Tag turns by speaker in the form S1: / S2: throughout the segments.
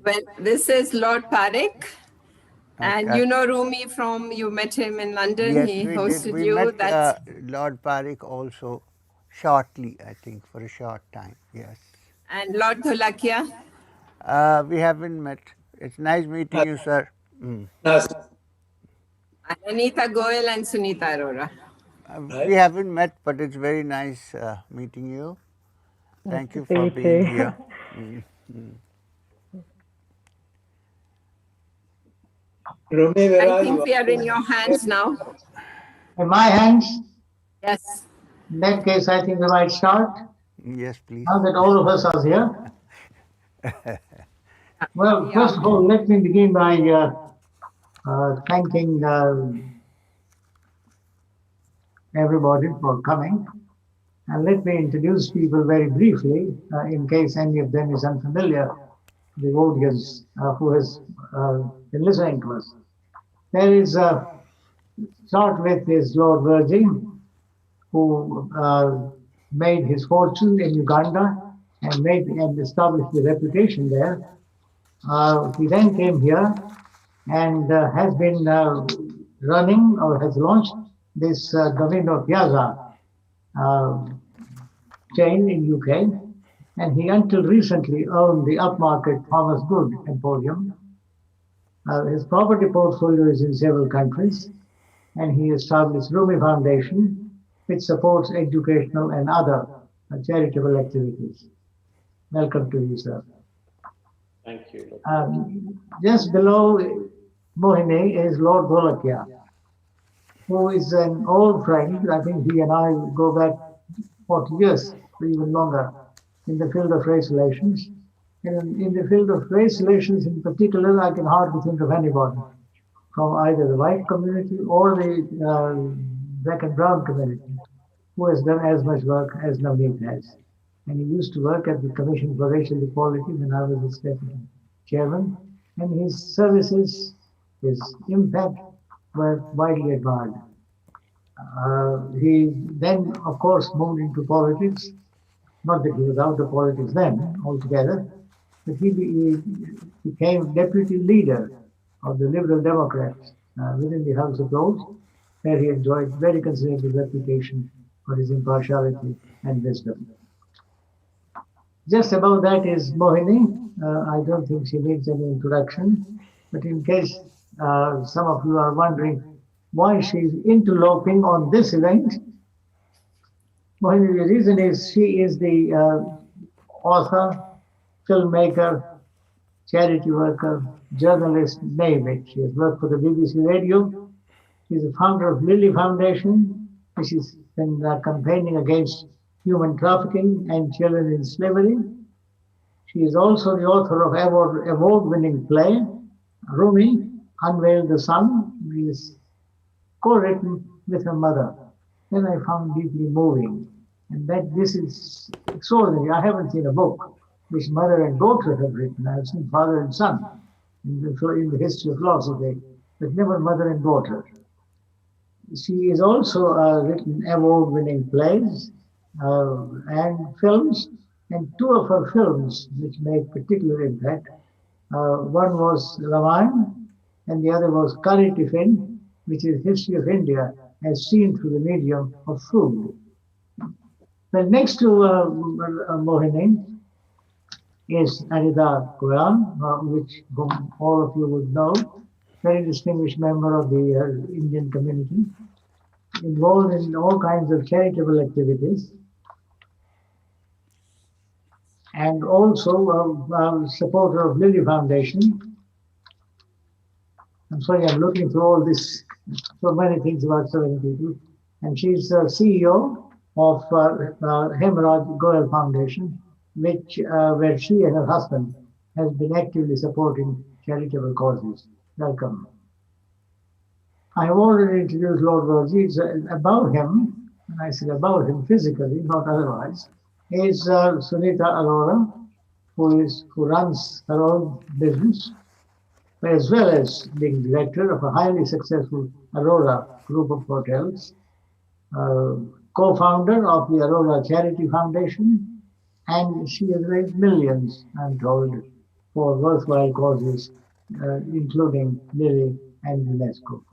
S1: Well, this is Lord Parekh. And
S2: Okay.
S1: you know Rumi you met him in London.
S2: Yes,
S1: He
S2: we did.
S1: hosted
S2: We
S1: you.
S2: met
S1: That's
S2: Lord Parekh also shortly, I think, for a short time. Yes.
S1: and Lord Dholakia.
S2: We haven't met. It's nice meeting you, sir.
S3: Nice.
S1: And Anita Goel and Sunita Arora.
S2: We haven't met, but it's very nice meeting you. Thank you for being here.
S3: Rumi, where
S1: I
S3: are
S1: think
S3: you?
S1: we are in your hands now.
S4: In my hands?
S1: Yes.
S4: In that case, I think we might start.
S2: Yes, please.
S4: Now that all of us are here. Well, first of all, let me begin by thanking everybody for coming. And let me introduce people very briefly, in case any of them is unfamiliar, the audience who has been listening to us. There is, start with is Lord Virgin, who made his fortune in Uganda and established a reputation there. He then came here and has been running or has launched this Domino Piazza chain in UK, and he until recently owned the upmarket Thomas Good Emporium. His property portfolio is in several countries, and he established Rumi Foundation, which supports educational and other charitable activities. Welcome to you, sir.
S3: Thank you.
S4: Just below Mohini is Lord Dholakia, who is an old friend. I think he and I go back 40 years, or even longer, in the field of race relations. And in the field of race relations in particular, I can hardly think of anybody from either the white community or the black and brown community who has done as much work as Navneet has. And he used to work at the Commission for Racial Equality when I was its deputy chairman, and his services, his impact were widely admired. He then, of course, moved into politics. Not that he was out of politics then altogether, but he became deputy leader of the Liberal Democrats within the House of Lords, where he enjoyed very considerable reputation for his impartiality and wisdom. Just above that is Mohini. I don't think she needs any introduction, but in case some of you are wondering why she's interloping on this event, Mohini, the reason is she is the author, filmmaker, charity worker, journalist, name it. She has worked for the BBC Radio. She's the founder of Lily Foundation, which has been campaigning against human trafficking and children in slavery. She is also the author of award-winning play, Rumi, Unveil the Sun, which is co-written with her mother. Then I found deeply moving, and that this is extraordinary. I haven't seen a book which mother and daughter have written. I've seen father and son in the history of philosophy, but never mother and daughter. She is also written award-winning plays and films, and two of her films which made particular impact. One was Ramayana, and the other was Kari Tiffin, which is history of India as seen through the medium of food. Well, next to Mohini is Anita, whom all of you would know, very distinguished member of the Indian community, involved in all kinds of charitable activities, and also a supporter of Lily Foundation. I'm sorry, I'm looking through all this, so many things about so many people. And she's CEO of Hemraj Goel Foundation, where she and her husband has been actively supporting charitable causes. Welcome. I have already introduced Lord Rosie. It's above him, and I said above him physically, not otherwise, is Sunita Arora, who runs her own business, as well as being director of a highly successful Aurora group of hotels, co-founder of the Aurora Charity Foundation, And she has raised millions, I'm told, for worthwhile causes, including Lily and UNESCO.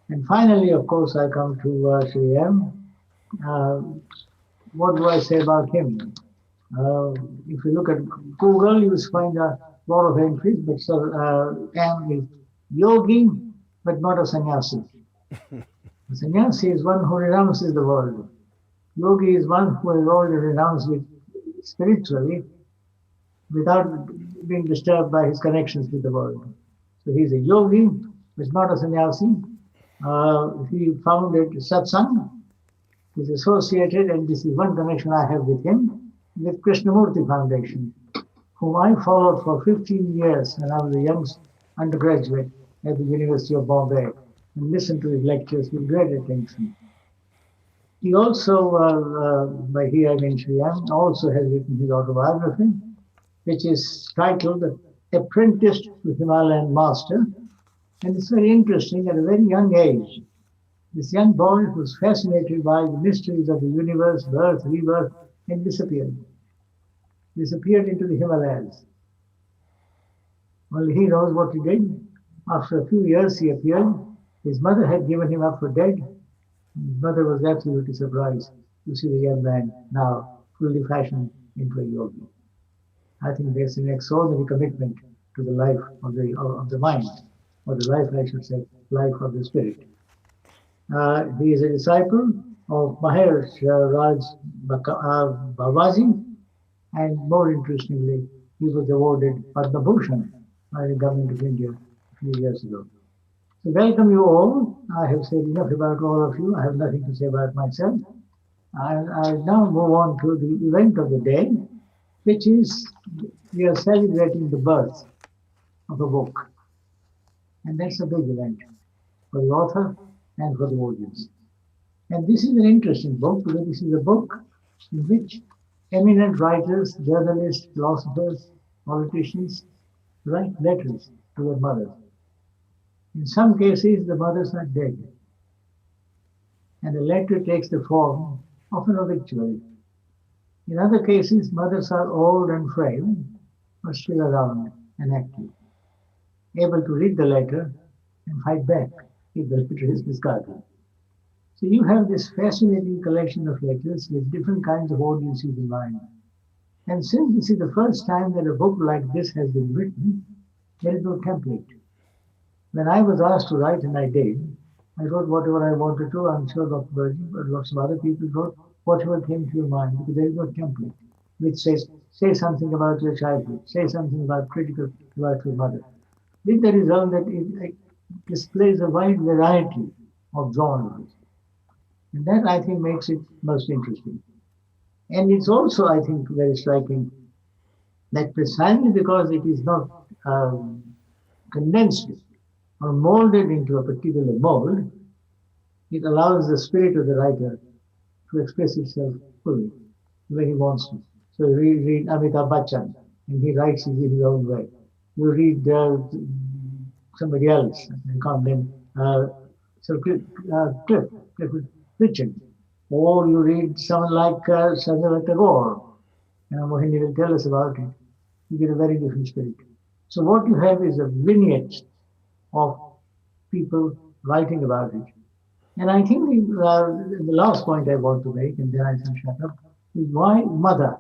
S4: And finally, of course, I come to Sri M. What do I say about him? If you look at Google, you will find a lot of entries, but M is yogi, but not a sannyasi. A sannyasi is one who renounces the world. Yogi is one who has already renounced it spiritually without being disturbed by his connections with the world. So he's a yogi, but not a sannyasi. He founded Satsang. He's associated, and this is one connection I have with him, with Krishnamurti Foundation, whom I followed for 15 years when I was a young undergraduate at the University of Bombay and listened to his lectures with great attention. He also, by here I mean Sri M, also has written his autobiography, which is titled Apprenticed to Himalayan Master. And it's very interesting. At a very young age, this young boy was fascinated by the mysteries of the universe, birth, rebirth, and disappeared. Disappeared into the Himalayas. Only he knows what he did. After a few years, he appeared. His mother had given him up for dead. His mother was absolutely surprised to see the young man now fully fashioned into a yogi. I think there's an extraordinary commitment to the life of the mind, or the life, I should say, life of the spirit. He is a disciple of Maharaj Raj Babaji, and more interestingly, he was awarded Padma Bhushan by the government of India a few years ago. So welcome you all. I have said enough about all of you. I have nothing to say about myself. I'll now move on to the event of the day, which is we are celebrating the birth of a book. And that's a big event for the author and for the audience. And this is an interesting book because this is a book in which eminent writers, journalists, philosophers, politicians write letters to their mothers. In some cases, the mothers are dead, and the letter takes the form of an obituary. In other cases, mothers are old and frail, but still around and active, able to read the letter and fight back if the letter is discarded. So you have this fascinating collection of letters with different kinds of audiences in mind. And since this is the first time that a book like this has been written, there is no template. When I was asked to write, and I did, I wrote whatever I wanted to. I'm sure Dr. Berger, but lots of other people wrote whatever came to your mind, because there is no template which says, say something about your childhood, say something about critical about your mother. With the result that it displays a wide variety of genres. And that, I think, makes it most interesting. And it's also, I think, very striking that precisely because it is not condensed or molded into a particular mold, it allows the spirit of the writer to express itself fully, the way he wants to. So you read Amitabh Bachchan, and he writes it in his own way. You read somebody else, I can't name, Clifford Richard, or you read someone like Sarojini Tagore. Mohini will tell us about it. You get a very different spirit. So what you have is a vignette of people writing about it. And I think the last point I want to make, and then I shall shut up, is why mother?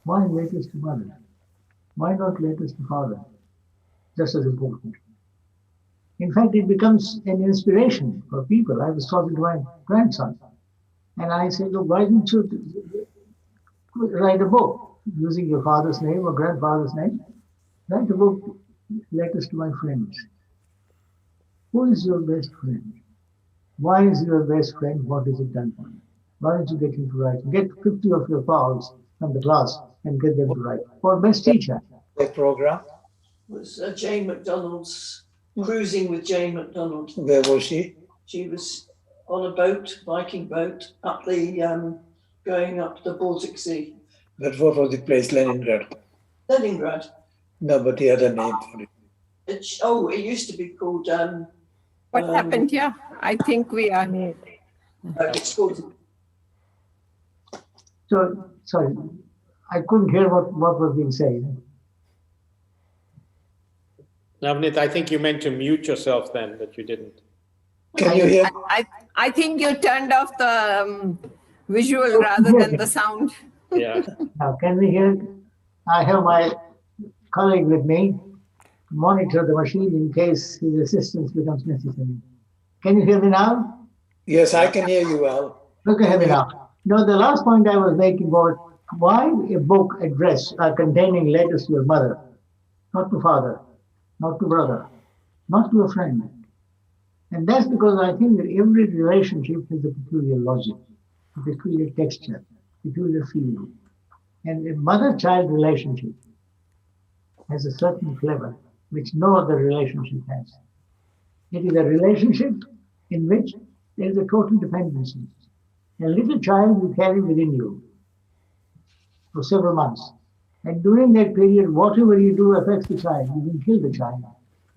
S4: Why letters to mother? Why not letters to father? Just as important. In fact, it becomes an inspiration for people. I was talking to my grandson, and I said, look, why don't you write a book using your father's name or grandfather's name? Write a book, letters to my friends. Who is your best friend? Why is your best friend? What has it done for you? Why don't you get him to write? Get 50 of your pals from the class and get them to write. For best teacher.
S3: The program,
S5: Was Jane McDonald's, Cruising with Jane McDonald.
S3: where was she?
S5: She was on a boat, Viking boat, up the going up the Baltic Sea.
S3: But what was the place? Leningrad.
S5: Leningrad.
S3: No, but the other name for it.
S5: It used to be called.
S1: What happened here? I think we are.
S5: It's called.
S4: So, sorry, I couldn't hear what was being said.
S6: Navneet, I think you meant to mute yourself then, but you didn't.
S3: Can you hear?
S1: I think you turned off the visual rather than the sound.
S6: Yeah.
S4: Now, can we hear? I have my colleague with me to monitor the machine in case his assistance becomes necessary. Can you hear me now?
S3: Yes, I can hear you well.
S4: Look at me now. No, the last point I was making was why a book address containing letters to your mother, not to father, not to brother, not to a friend. And that's because I think that every relationship has a peculiar logic, a peculiar texture, peculiar feel. And a mother-child relationship has a certain flavor which no other relationship has. It is a relationship in which there is a total dependency. A little child you carry within you for several months. And during that period, whatever you do affects the child. You can kill the child,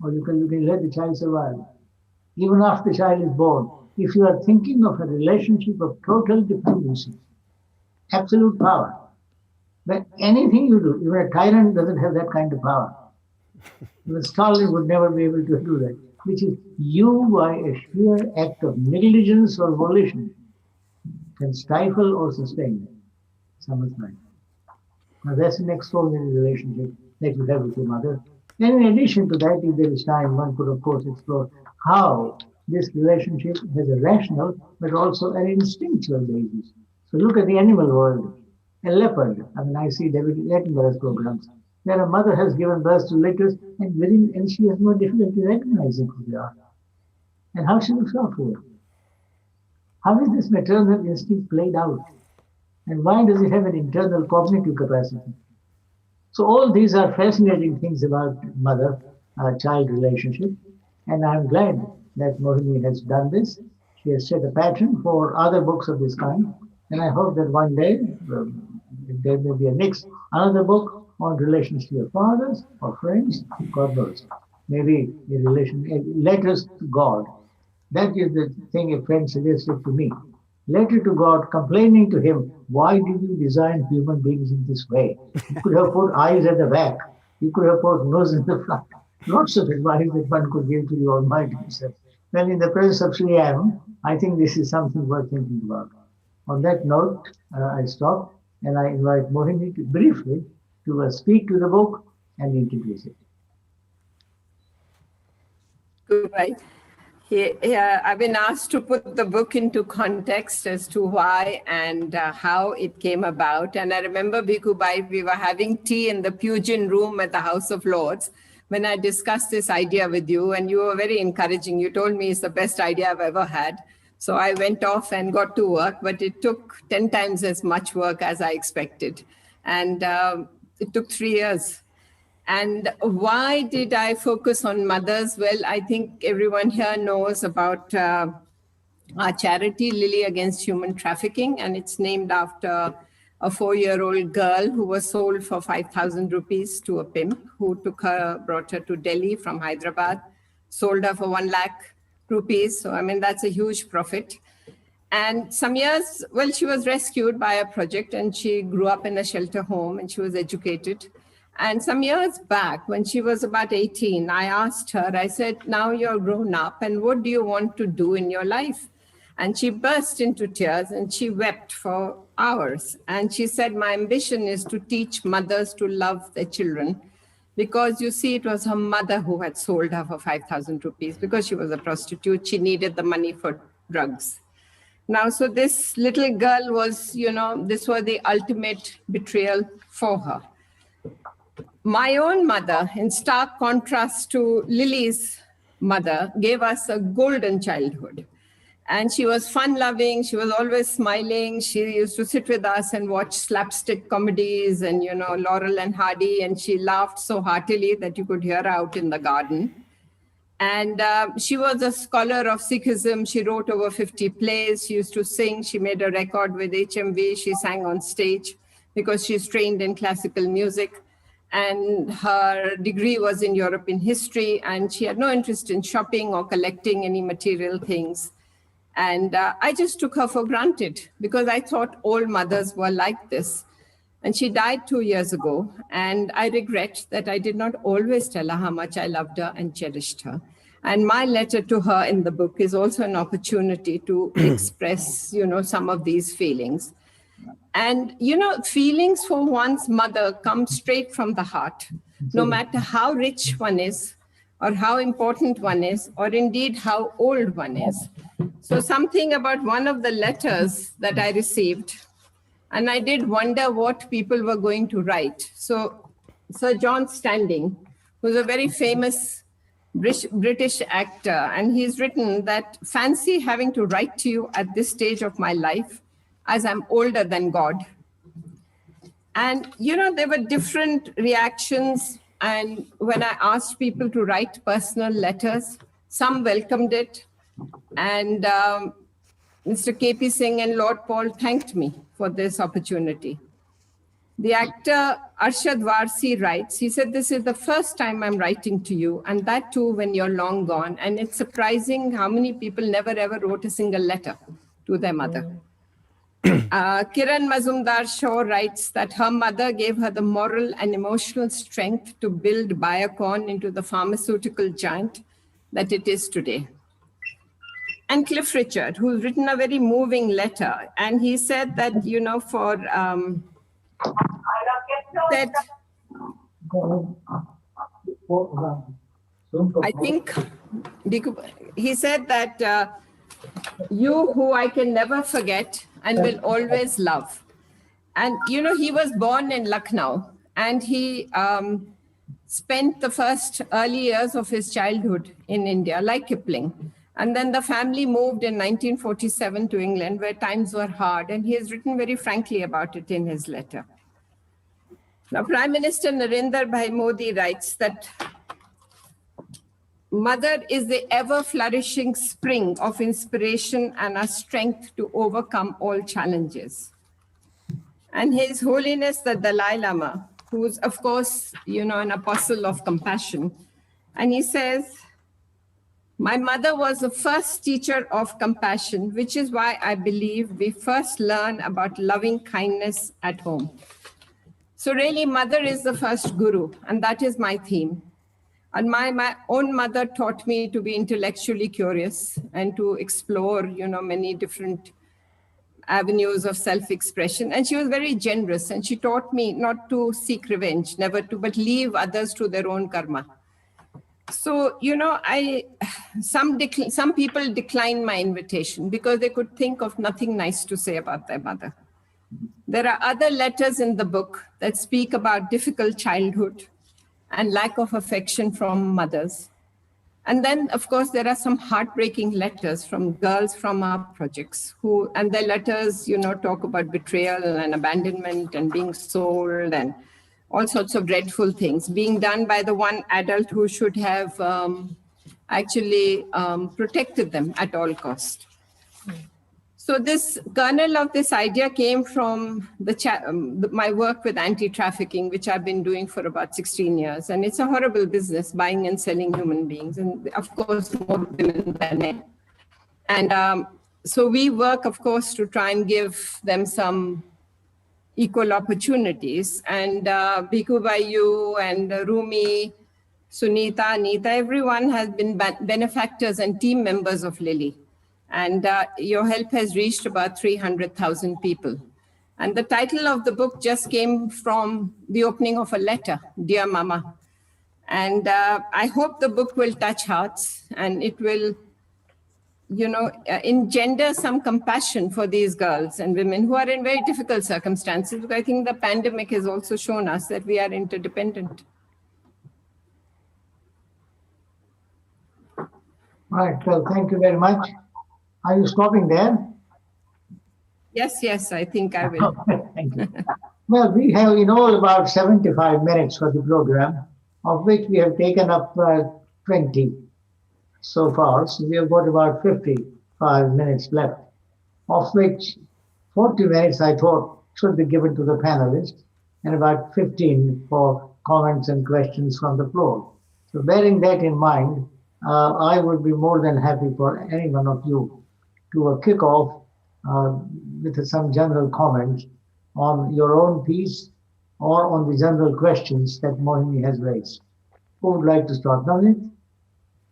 S4: or you can let the child survive. Even after the child is born, if you are thinking of a relationship of total dependency, absolute power, then anything you do, even a tyrant doesn't have that kind of power. Even Stalin would never be able to do that, which is you, by a sheer act of negligence or volition, can stifle or sustain someone's life. Now that's an extraordinary relationship that you have with your mother. And in addition to that, if there is time, one could of course explore how this relationship has a rational but also an instinctual basis. So look at the animal world. A leopard, I see David Attenborough's programs, where a mother has given birth to litters and she has no difficulty recognizing who they are. And how she looks out for them. How is this maternal instinct played out? And why does it have an internal cognitive capacity? So all these are fascinating things about mother-child relationship. And I'm glad that Mohini has done this. She has set a pattern for other books of this kind. And I hope that one day there may be another book on relations to your fathers or friends, God knows. Maybe letters to God. That is the thing a friend suggested to me. Letter to God complaining to him, why did you design human beings in this way? You could have put eyes at the back. You could have put nose in the front. Lots of advice that one could give to the Almighty Himself. Well, in the presence of Sri Am, I think this is something worth thinking about. On that note, I stop and I invite Mohini to briefly to speak to the book and introduce it.
S1: Right. I've been asked to put the book into context as to why and how it came about. And I remember, Bhikkhu Bhai, we were having tea in the Pugin room at the House of Lords when I discussed this idea with you, and you were very encouraging. You told me it's the best idea I've ever had. So I went off and got to work, but it took 10 times as much work as I expected. And it took 3 years. And why did I focus on mothers? Well, I think everyone here knows about our charity, Lily Against Human Trafficking, and it's named after a 4-year-old girl who was sold for 5,000 rupees to a pimp who brought her to Delhi from Hyderabad, sold her for 1 lakh rupees. So, I mean, that's a huge profit. And some years, well, she was rescued by a project and she grew up in a shelter home and she was educated. And some years back, when she was about 18, I asked her, I said, now you're grown up and what do you want to do in your life? And she burst into tears and she wept for hours. And she said, my ambition is to teach mothers to love their children. Because you see, it was her mother who had sold her for 5,000 rupees because she was a prostitute. She needed the money for drugs. Now, so this little girl was, this was the ultimate betrayal for her. My own mother, in stark contrast to Lily's mother, gave us a golden childhood. And she was fun-loving. She was always smiling. She used to sit with us and watch slapstick comedies and, Laurel and Hardy. And she laughed so heartily that you could hear her out in the garden. And she was a scholar of Sikhism. She wrote over 50 plays. She used to sing. She made a record with HMV. She sang on stage because she's trained in classical music. And her degree was in European history. And she had no interest in shopping or collecting any material things. And I just took her for granted because I thought all mothers were like this. And she died 2 years ago. And I regret that I did not always tell her how much I loved her and cherished her. And my letter to her in the book is also an opportunity to express, some of these feelings. And, feelings for one's mother come straight from the heart, no matter how rich one is, or how important one is, or indeed how old one is. So something about one of the letters that I received, and I did wonder what people were going to write. So Sir John Standing, who's a very famous British actor, and he's written that, fancy having to write to you at this stage of my life, as I'm older than God. And, there were different reactions. And when I asked people to write personal letters, some welcomed it. And Mr. K.P. Singh and Lord Paul thanked me for this opportunity. The actor Arshad Varsi writes, he said, this is the first time I'm writing to you, and that too when you're long gone. And it's surprising how many people never ever wrote a single letter to their mother. Kiran Mazumdar Shaw writes that her mother gave her the moral and emotional strength to build Biocon into the pharmaceutical giant that it is today. And Cliff Richard, who's written a very moving letter, and he said that, I think he said that you who I can never forget and will always love. And, he was born in Lucknow, and he spent the first early years of his childhood in India, like Kipling. And then the family moved in 1947 to England, where times were hard. And he has written very frankly about it in his letter. Now, Prime Minister Narendra Bhai Modi writes that mother is the ever-flourishing spring of inspiration and a strength to overcome all challenges. And His Holiness the Dalai Lama, who's, of course, an apostle of compassion, and he says, my mother was the first teacher of compassion, which is why I believe we first learn about loving kindness at home. So really, mother is the first guru, and that is my theme. And my own mother taught me to be intellectually curious and to explore, many different avenues of self-expression. And she was very generous, and she taught me not to seek revenge, never to, but leave others to their own karma. So, some people declined my invitation because they could think of nothing nice to say about their mother. There are other letters in the book that speak about difficult childhood and lack of affection from mothers. And then, of course, there are some heartbreaking letters from girls from our projects and their letters, talk about betrayal and abandonment and being sold and all sorts of dreadful things being done by the one adult who should have actually protected them at all cost. So this kernel of this idea came from my work with anti-trafficking, which I've been doing for about 16 years. And it's a horrible business, buying and selling human beings. And of course, more women than men. And so we work, of course, to try and give them some equal opportunities. And Bhikkhu Bayu and Rumi, Sunita, Anita, everyone has been benefactors and team members of Lily. And your help has reached about 300,000 people. And the title of the book just came from the opening of a letter, Dear Mama. And I hope the book will touch hearts and it will, engender some compassion for these girls and women who are in very difficult circumstances. Because I think the pandemic has also shown us that we are interdependent.
S4: Right, well, thank you very much. Are you stopping there?
S1: Yes, I think I will.
S4: Thank you. Well, we have in all about 75 minutes for the program, of which we have taken up 20 so far. So we have got about 55 minutes left, of which 40 minutes I thought should be given to the panelists and about 15 for comments and questions from the floor. So bearing that in mind, I would be more than happy for any one of you to a kickoff with some general comments on your own piece or on the general questions that Mohini has raised. Who would like to start? Navneet?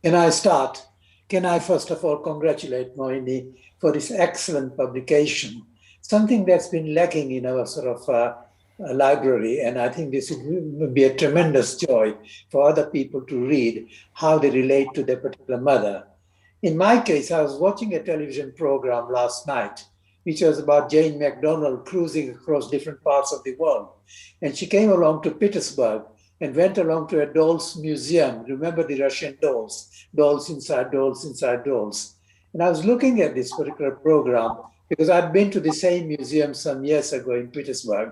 S3: Can I start? Can I first of all congratulate Mohini for this excellent publication, something that's been lacking in our sort of library, and I think this would be a tremendous joy for other people to read how they relate to their particular mother. In my case, I was watching a television program last night, which was about Jane McDonald cruising across different parts of the world. And she came along to Petersburg and went along to a dolls museum. Remember the Russian dolls? Dolls inside dolls inside dolls. And I was looking at this particular program because I'd been to the same museum some years ago in Petersburg.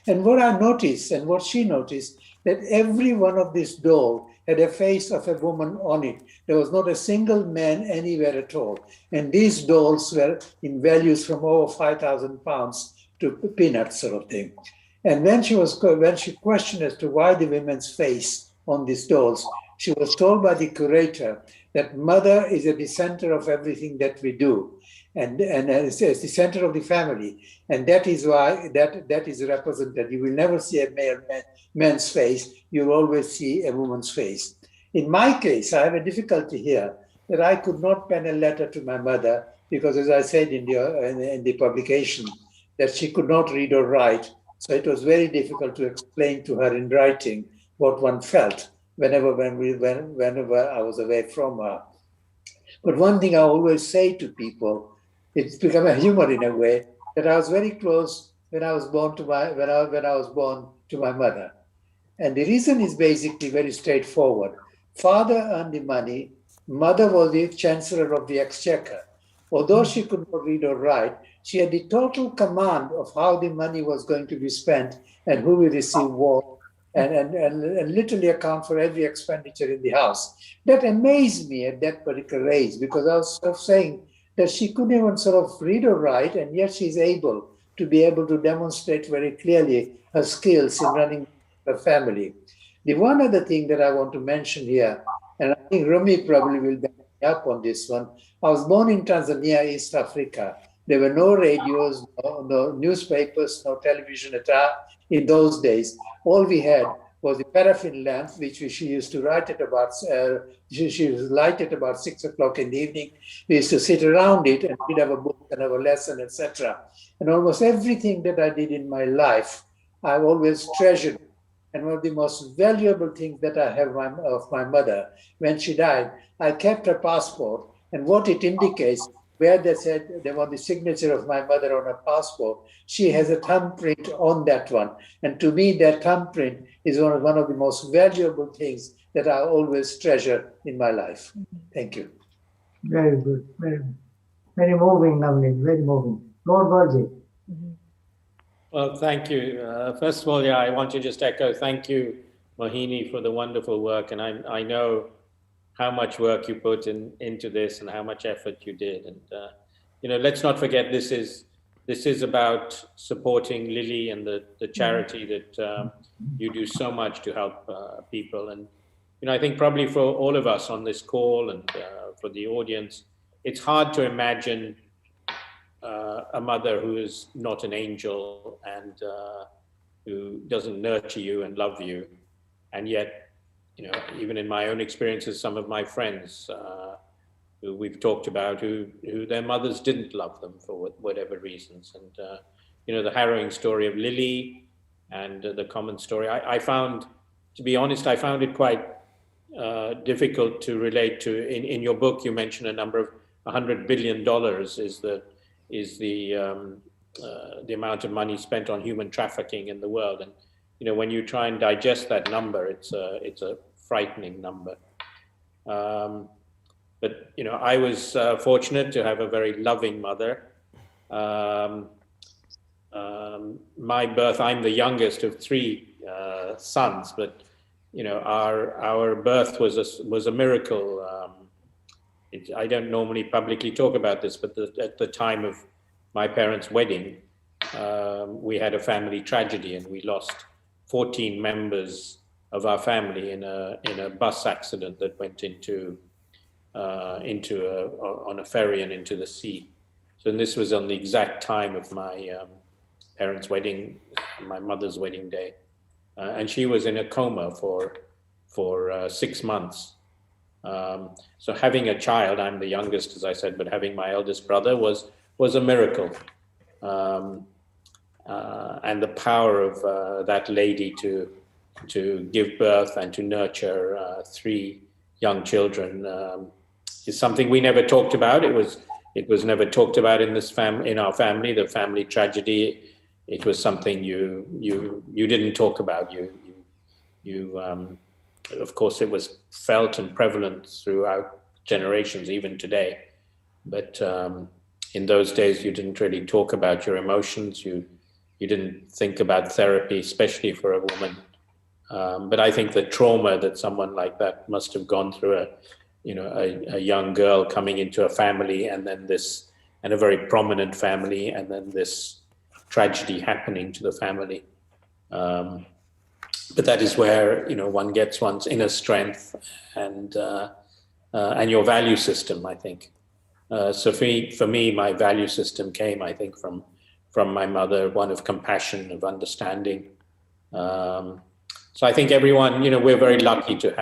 S3: And what I noticed and what she noticed, that every one of these dolls had a face of a woman on it. There was not a single man anywhere at all. And these dolls were in values from over 5,000 pounds to peanuts sort of thing. And when she questioned as to why the women's face on these dolls, she was told by the curator that mother is at the center of everything that we do. And it's the center of the family. And that is why that is represented. You will never see a man's face. You'll always see a woman's face. In my case, I have a difficulty here that I could not pen a letter to my mother because, as I said in the publication, that she could not read or write. So it was very difficult to explain to her in writing what one felt whenever I was away from her. But one thing I always say to people, it's become a humor in a way, that I was very close when I was born to my mother. And the reason is basically very straightforward. Father earned the money, mother was the chancellor of the exchequer. Although she could not read or write, she had the total command of how the money was going to be spent and who will receive what, and literally account for every expenditure in the house. That amazed me at that particular age, because I was sort of saying that she couldn't even sort of read or write, and yet she's able to demonstrate very clearly her skills in running a family. The one other thing that I want to mention here, and I think Rumi probably will back me up on this one. I was born in Tanzania, East Africa. There were no radios, no newspapers, no television at all in those days. All we had was the paraffin lamp, which she used to light at about, she was light at about 6 o'clock in the evening. We used to sit around it and read our book and our lesson, etc. And almost everything that I did in my life, I've always treasured. And one of the most valuable things that I have of my mother, when she died, I kept her passport, and what it indicates, where they said they want the signature of my mother on a passport, she has a thumbprint on that one. And to me, that thumbprint is one of the most valuable things that I always treasure in my life. Thank you.
S4: Very good. Very moving, Navneet, very moving. Lord Virgil.
S6: Well, thank you. First of all, I want to just echo, thank you, Mohini, for the wonderful work. And I know how much work you put into this and how much effort you did. And, let's not forget, this is about supporting Lily and the charity that you do so much to help people. And, I think probably for all of us on this call and for the audience, it's hard to imagine a mother who is not an angel and who doesn't nurture you and love you. And yet, even in my own experiences, some of my friends who we've talked about, who their mothers didn't love them for whatever reasons. And, the harrowing story of Lily and the common story, I found, to be honest, I found it quite difficult to relate to. In your book, you mentioned a number of $100 billion is the amount of money spent on human trafficking in the world. And, when you try and digest that number, it's a frightening number. But, I was fortunate to have a very loving mother. My birth, I'm the youngest of 3 sons, but, our birth was a miracle. I don't normally publicly talk about this, but at the time of my parents' wedding, we had a family tragedy and we lost 14 members of our family in a bus accident that went on a ferry and into the sea. So this was on the exact time of my parents' wedding, my mother's wedding day. And she was in a coma for 6 months. So having a child, I'm the youngest, as I said, but having my eldest brother was a miracle. And the power of that lady to give birth and to nurture 3 young children is something we never talked about. It was never talked about in our family. The family tragedy. It was something you didn't talk about. Of course, it was felt and prevalent throughout generations, even today. But in those days, you didn't really talk about your emotions. You didn't think about therapy, especially for a woman. But I think the trauma that someone like that must have gone through, a young girl coming into a family, and then and a very prominent family, and then this tragedy happening to the family. But that is where one gets one's inner strength and your value system, I think. So for me, my value system came, I think, from my mother, one of compassion, of understanding. So I think everyone, we're very lucky to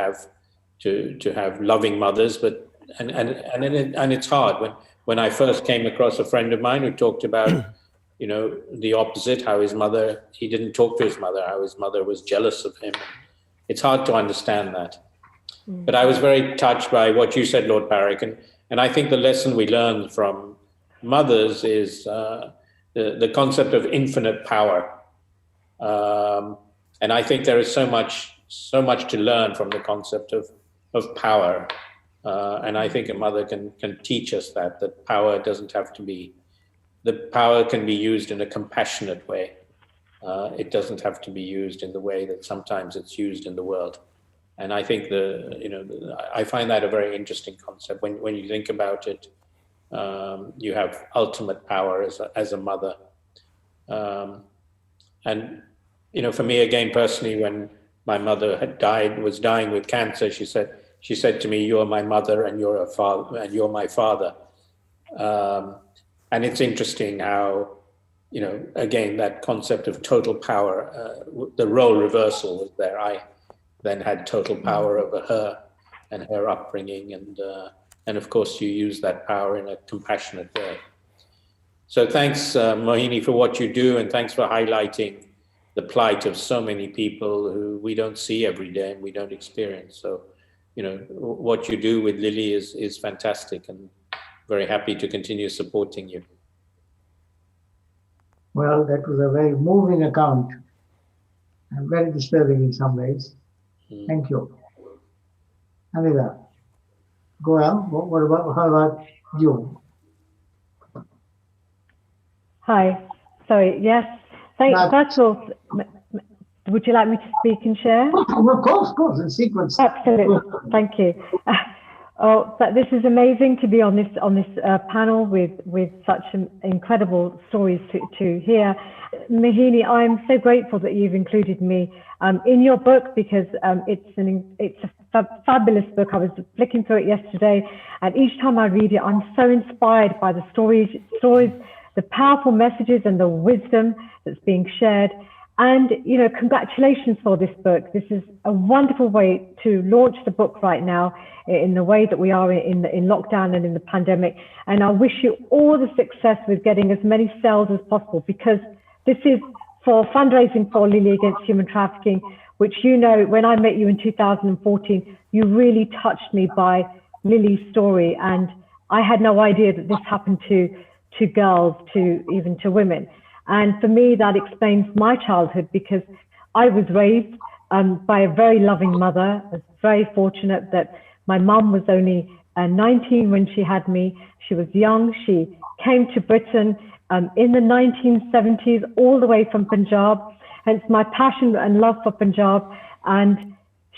S6: have loving mothers, but and it's hard. When I first came across a friend of mine who talked about the opposite, how he didn't talk to his mother, how his mother was jealous of him. It's hard to understand that. But I was very touched by what you said, Lord Parik, and I think the lesson we learned from mothers is the concept of infinite power. And I think there is so much to learn from the concept of power. And I think a mother can teach us that power doesn't have to be, the power can be used in a compassionate way. It doesn't have to be used in the way that sometimes it's used in the world. And I think I find that a very interesting concept. When you think about it, you have ultimate power as a mother. And for me, again, personally, when my mother was dying with cancer, she said to me, "You are my mother, and you're a father, and you're my father." And it's interesting how, again, that concept of total power, the role reversal was there. I then had total power over her and her upbringing, and of course, you use that power in a compassionate way. So thanks, Mohini, for what you do, and thanks for highlighting the plight of so many people who we don't see every day and we don't experience. So, what you do with Lily is fantastic, and very happy to continue supporting you.
S4: Well, that was a very moving account and very disturbing in some ways. Thank you. Anita, go on. How about you?
S7: Hi. Sorry. Yes. First of all, would you like me to speak and share?
S4: Of course, in sequence.
S7: Absolutely. Thank you. But this is amazing to be on this panel with such incredible stories to hear. Mohini, I'm so grateful that you've included me in your book, because it's a fabulous book. I was flicking through it yesterday, and each time I read it, I'm so inspired by the stories, the powerful messages and the wisdom that's being shared. And, congratulations for this book. This is a wonderful way to launch the book right now in the way that we are in lockdown and in the pandemic. And I wish you all the success with getting as many sales as possible, because this is for fundraising for Lily Against Human Trafficking, which, when I met you in 2014, you really touched me by Lily's story. And I had no idea that this happened to girls, even to women. And for me, that explains my childhood, because I was raised by a very loving mother. I was very fortunate that my mum was only 19 when she had me. She was young. She came to Britain in the 1970s, all the way from Punjab, hence my passion and love for Punjab. And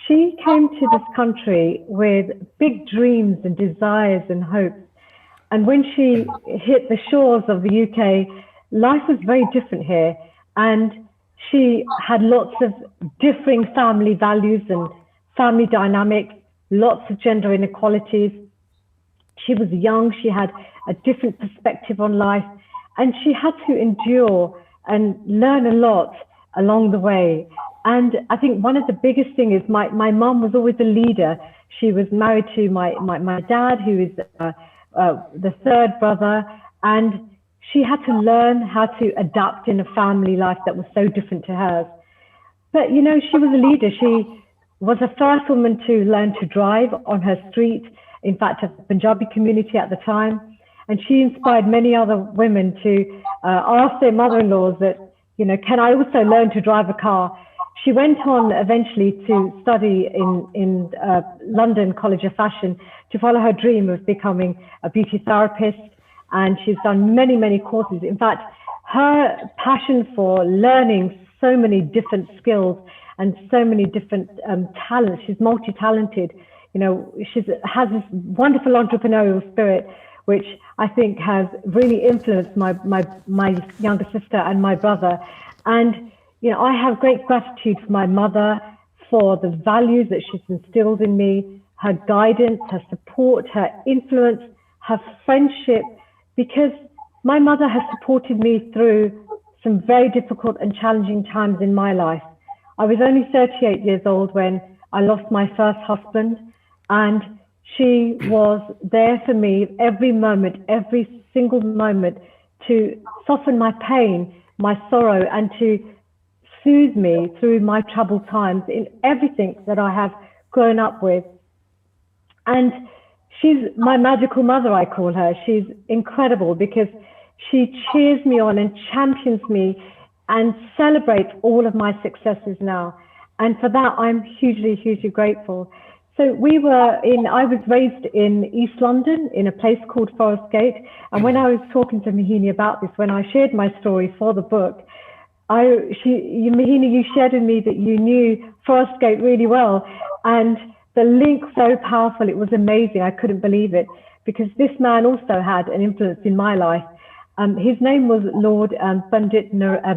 S7: she came to this country with big dreams and desires and hopes. And when she hit the shores of the UK, life was very different here, and she had lots of differing family values and family dynamics, lots of gender inequalities. She was young, she had a different perspective on life, and she had to endure and learn a lot along the way. And I think one of the biggest things is my mum was always a leader. She was married to my dad, who is the third brother, and she had to learn how to adapt in a family life that was so different to hers. But, you know, she was a leader. She was the first woman to learn to drive on her street, in fact, a Punjabi community at the time. And she inspired many other women to ask their mother-in-laws that, you know, can I also learn to drive a car? She went on eventually to study in London College of Fashion to follow her dream of becoming a beauty therapist. And she's done many, many courses. In fact, her passion for learning so many different skills and so many different talents, she's multi-talented. You know, she has this wonderful entrepreneurial spirit, which I think has really influenced my younger sister and my brother. And, you know, I have great gratitude for my mother, for the values that she's instilled in me, her guidance, her support, her influence, her friendship, because my mother has supported me through some very difficult and challenging times in my life. I was only 38 years old when I lost my first husband, and she was there for me every moment, every single moment, to soften my pain, my sorrow, and to soothe me through my troubled times in everything that I have grown up with. And she's my magical mother, I call her. She's incredible because she cheers me on and champions me and celebrates all of my successes now. And for that, I'm hugely, hugely grateful. So I was raised in East London in a place called Forest Gate. And when I was talking to Mohini about this, when I shared my story for the book, Mohini, you shared with me that you knew Forest Gate really well. And the link so powerful, it was amazing. I couldn't believe it because this man also had an influence in my life. His name was Lord Pandit Naranji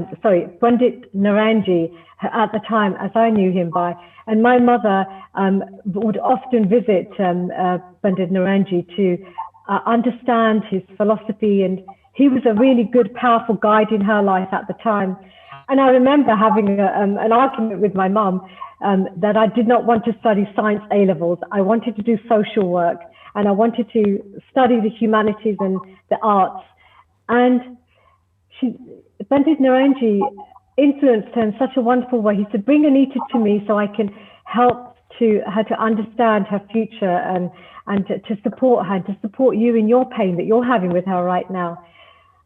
S7: at the time, as I knew him by. And my mother would often visit Pandit Naranji to understand his philosophy, and he was a really good, powerful guide in her life at the time. And I remember having an argument with my mum that I did not want to study science A-levels. I wanted to do social work, and I wanted to study the humanities and the arts. And Pandit Naranji influenced her in such a wonderful way. He said, bring Anita to me so I can help her to understand her future and to support her, to support you in your pain that you're having with her right now.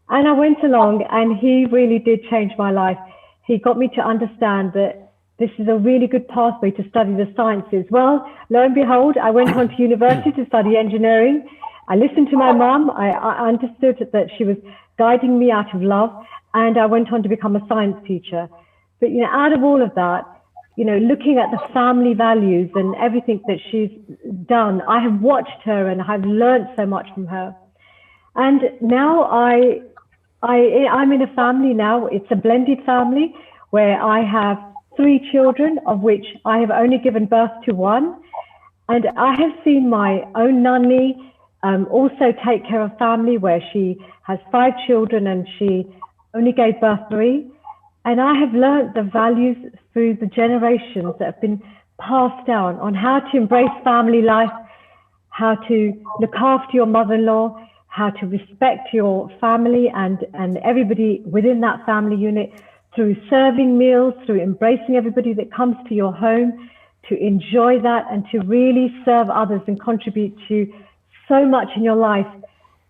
S7: And I went along, and he really did change my life. He got me to understand that this is a really good pathway to study the sciences. Well, lo and behold, I went on to university to study engineering. I listened to my mum. I understood that she was guiding me out of love, and I went on to become a science teacher. But, you know, out of all of that, you know, looking at the family values and everything that she's done, I have watched her and I've learned so much from her. And now I'm in a family now. It's a blended family where I have 3 children, of which I have only given birth to 1. And I have seen my own nanny also take care of family where she has 5 children and she only gave birth 3. And I have learned the values through the generations that have been passed down on how to embrace family life, how to look after your mother-in-law, how to respect your family and everybody within that family unit, through serving meals, through embracing everybody that comes to your home, to enjoy that and to really serve others and contribute to so much in your life.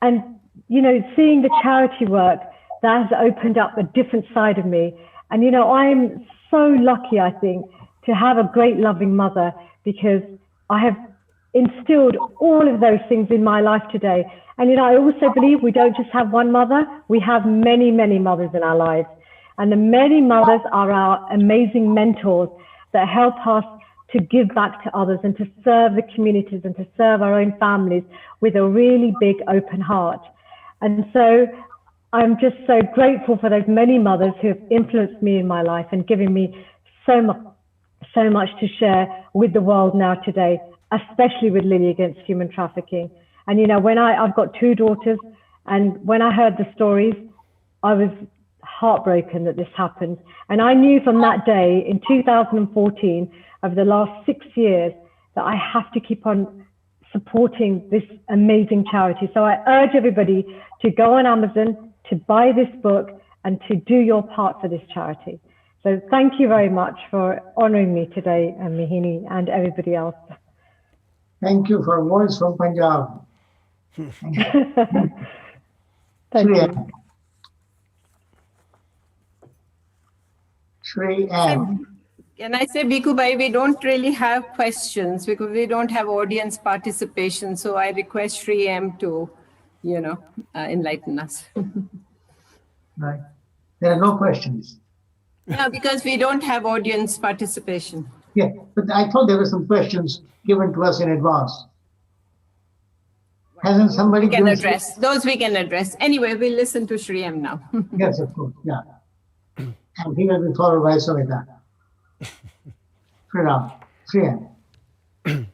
S7: And, you know, seeing the charity work, that has opened up a different side of me. And, you know, I'm so lucky, I think, to have a great loving mother, because I have instilled all of those things in my life today. And, you know, I also believe we don't just have one mother, we have many, many mothers in our lives. And the many mothers are our amazing mentors that help us to give back to others and to serve the communities and to serve our own families with a really big open heart. And so I'm just so grateful for those many mothers who have influenced me in my life and given me so much to share with the world now today, especially with Lily Against Human Trafficking. And, you know, when I've got 2 daughters, and when I heard the stories, I was heartbroken that this happened. And I knew from that day in 2014, over the last 6 years, that I have to keep on supporting this amazing charity. So I urge everybody to go on Amazon, to buy this book, and to do your part for this charity. So thank you very much for honoring me today, Mohini, and everybody else.
S4: Thank you for voice from Punjab.
S7: Thank you.
S4: Shri M.
S1: Can I say, Bhikkhu Bhai, we don't really have questions because we don't have audience participation. So I request Shri M to, you know, enlighten us.
S4: Right. There are no questions.
S1: Yeah, because we don't have audience participation.
S4: Yeah, but I thought there were some questions given to us in advance. Hasn't somebody
S1: We can
S4: given
S1: address. Those we can address. Anyway, we'll listen to Shri M now.
S4: Yes, of course, yeah. And he will be followed by Sunita. Shri M.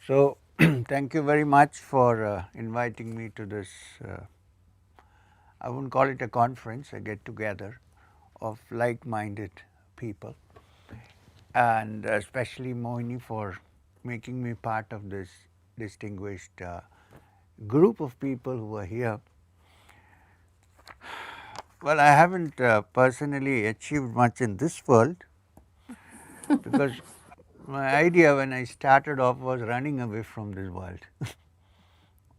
S2: So, thank you very much for inviting me to this, I wouldn't call it a conference, a get-together of like-minded people, and especially Mohini for making me part of this distinguished group of people who are here. Well, I haven't personally achieved much in this world because my idea when I started off was running away from this world.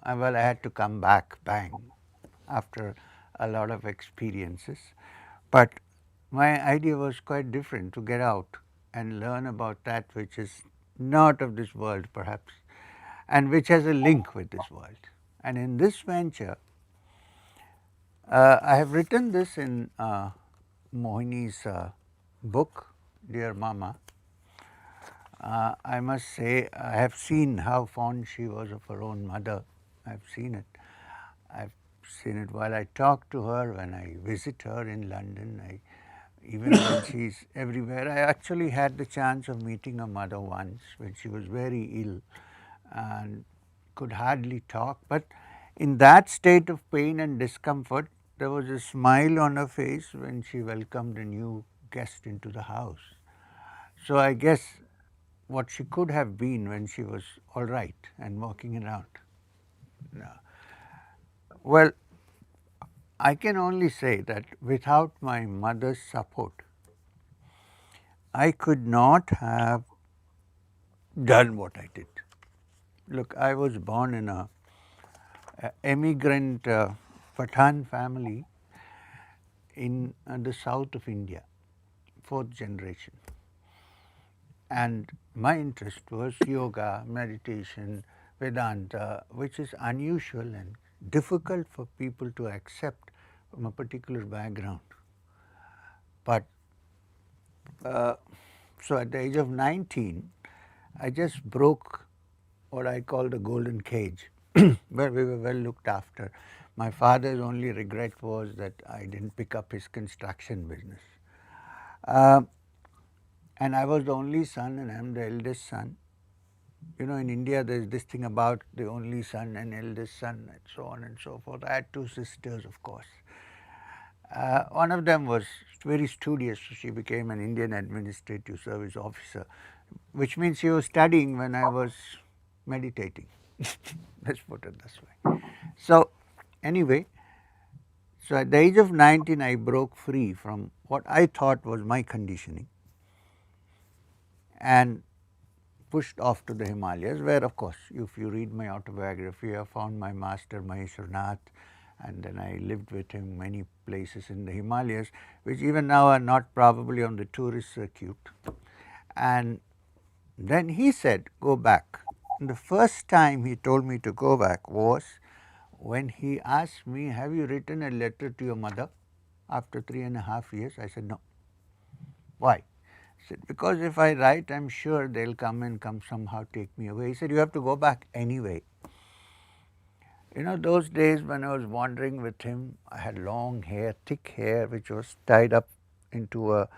S2: Well, I had to come back, bang, after a lot of experiences. But my idea was quite different, to get out and learn about that which is not of this world perhaps, and which has a link with this world. And in this venture, I have written this in Mohini's book, Dear Mama. I must say, I have seen how fond she was of her own mother. I've seen it. I've seen it while I talk to her, when I visit her in London, even when she's everywhere. I actually had the chance of meeting her mother once when she was very ill and could hardly talk. But in that state of pain and discomfort, there was a smile on her face when she welcomed a new guest into the house. So I guess what she could have been when she was all right and walking around. Well, I can only say that without my mother's support, I could not have done what I did. Look, I was born in a emigrant Pathan family in the south of India, 4th generation. And my interest was yoga, meditation, Vedanta, which is unusual and difficult for people to accept from a particular background. But so at the age of 19, I just broke what I call the golden cage, where we were well looked after. My father's only regret was that I didn't pick up his construction business. And I was the only son and I'm the eldest son. You know, in India there's this thing about the only son and eldest son and so on and so forth. I had 2 sisters, of course. One of them was very studious, so she became an Indian Administrative Service officer, which means she was studying when I was meditating. Let's put it this way. So anyway, so at the age of 19, I broke free from what I thought was my conditioning and pushed off to the Himalayas, where of course, if you read my autobiography, I found my master Maheshwarnath, and then I lived with him many places in the Himalayas, which even now are not probably on the tourist circuit. And then he said, go back. And the first time he told me to go back was when he asked me, have you written a letter to your mother after 3.5 years? I said, no. Why? He said, because if I write, I'm sure they'll come and somehow take me away. He said, you have to go back anyway. You know, those days when I was wandering with him, I had long hair, thick hair, which was tied up into a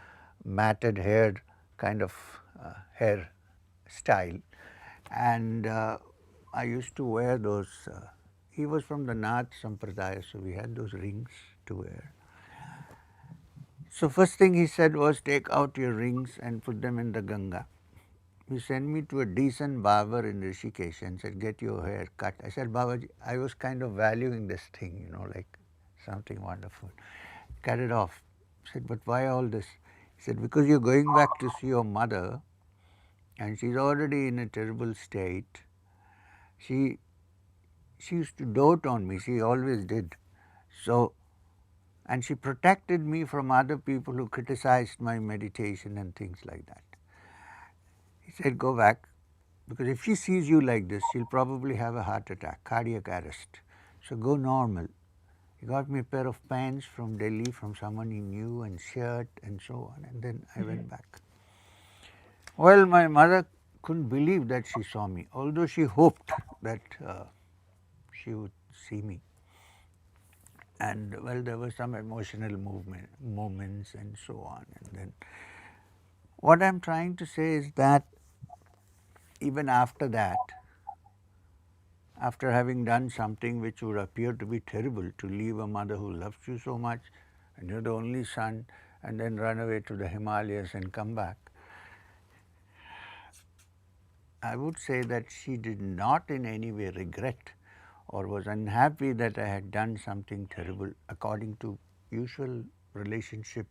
S2: matted haired kind of hair style. And I used to wear those, he was from the Nath Sampradaya, so we had those rings to wear. So first thing he said was, take out your rings and put them in the Ganga. He sent me to a decent barber in Rishikesh and said, get your hair cut. I said, Babaji, I was kind of valuing this thing, like something wonderful. Cut it off. I said, but why all this? He said, because you're going back to see your mother and she's already in a terrible state. She used to dote on me, she always did. So, and she protected me from other people who criticized my meditation and things like that. He said, go back, because if she sees you like this, she'll probably have a heart attack, cardiac arrest. So go normal. He got me a pair of pants from Delhi from someone he knew and shirt and so on, and then I went back. Well, my mother couldn't believe that she saw me, although she hoped that she would see me. And well, there were some emotional moments and so on. And then what I'm trying to say is that even after that, after having done something which would appear to be terrible, to leave a mother who loves you so much and you're the only son, and then run away to the Himalayas and come back, I would say that she did not in any way regret or was unhappy that I had done something terrible according to usual relationship